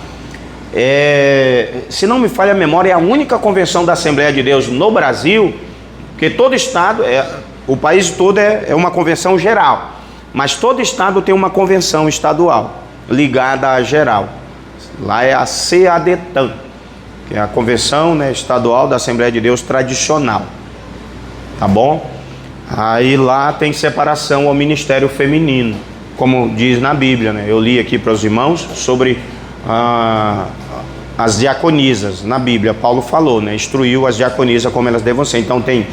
Se não me falha a memória, é a única convenção da Assembleia de Deus no Brasil, que todo estado, o país todo é uma convenção geral, mas todo estado tem uma convenção estadual ligada à geral. Lá é a CADETAN, que é a convenção, né, estadual da Assembleia de Deus Tradicional. Tá bom? Aí lá tem separação ao ministério feminino, como diz na Bíblia, né? Eu li aqui para os irmãos sobre as diaconisas. Na Bíblia Paulo falou, né? Instruiu as diaconisas como elas devem ser. Então tem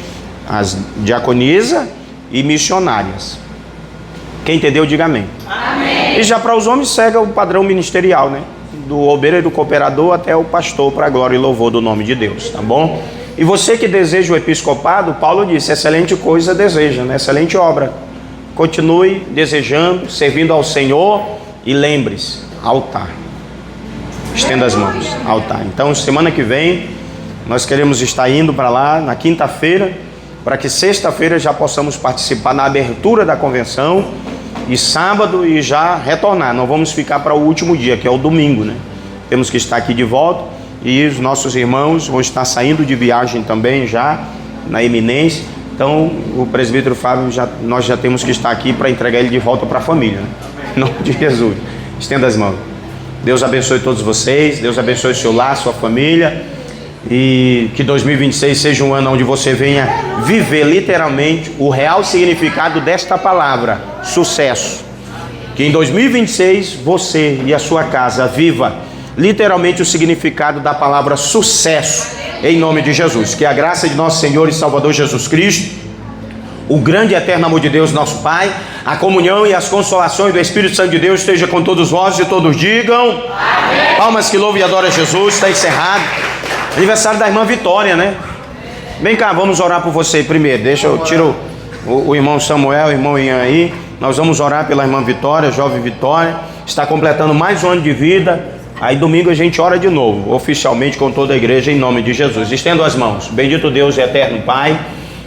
as diaconisas e missionárias. Quem entendeu, diga amém. Amém. E já para os homens segue o padrão ministerial, né? Do obreiro e do cooperador até o pastor, para a glória e louvor do nome de Deus, tá bom? E você que deseja o episcopado, Paulo disse, excelente coisa deseja, né? Excelente obra. Continue desejando, servindo ao Senhor, e lembre-se, altar. Estenda as mãos, altar. Então, semana que vem, nós queremos estar indo para lá, na quinta-feira, para que sexta-feira já possamos participar na abertura da convenção, e sábado e já retornar. Não vamos ficar para o último dia, que é o domingo, né? Temos que estar aqui de volta, e os nossos irmãos vão estar saindo de viagem também já, na iminência. Então o presbítero Fábio, nós já temos que estar aqui para entregar ele de volta para a família, né? Em nome de Jesus. Estenda as mãos. Deus abençoe todos vocês, Deus abençoe o seu lar, sua família, e que 2026 seja um ano onde você venha viver literalmente o real significado desta palavra, sucesso. Que em 2026 você e a sua casa viva literalmente o significado da palavra sucesso, em nome de Jesus. Que a graça de nosso Senhor e Salvador Jesus Cristo, o grande e eterno amor de Deus nosso Pai, a comunhão e as consolações do Espírito Santo de Deus esteja com todos vós, e todos digam amém. Palmas que louvam e adoram a Jesus. Está encerrado. Aniversário da irmã Vitória, né? Vem cá, vamos orar por você primeiro. Deixa eu tirar o irmão Samuel, o irmão Ian aí. Nós vamos orar pela irmã Vitória, jovem Vitória. Está completando mais um ano de vida. Aí domingo a gente ora de novo, oficialmente com toda a igreja, em nome de Jesus. Estendo as mãos. Bendito Deus e eterno Pai,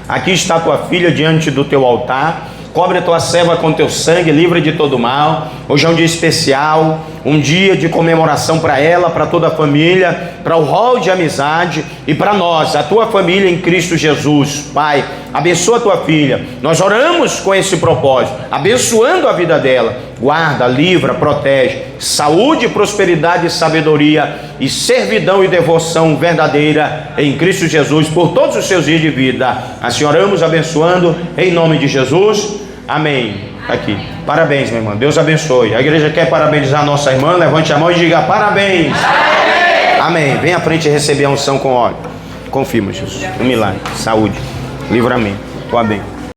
aqui está tua filha diante do teu altar. Cobre a tua serva com teu sangue, livra de todo mal. Hoje é um dia especial, um dia de comemoração para ela, para toda a família, para o rol de amizade e para nós, a tua família em Cristo Jesus. Pai, abençoa a tua filha. Nós oramos com esse propósito, abençoando a vida dela. Guarda, livra, protege. Saúde, prosperidade, sabedoria e servidão e devoção verdadeira em Cristo Jesus por todos os seus dias de vida. Assim oramos, abençoando em nome de Jesus. Amém. Aqui. Parabéns, minha irmã. Deus abençoe. A igreja quer parabenizar a nossa irmã. Levante a mão e diga parabéns. Amém. Amém. Vem à frente e receber a unção com óleo. Confirma, Jesus. Um milagre, saúde, livramento. Tua bem.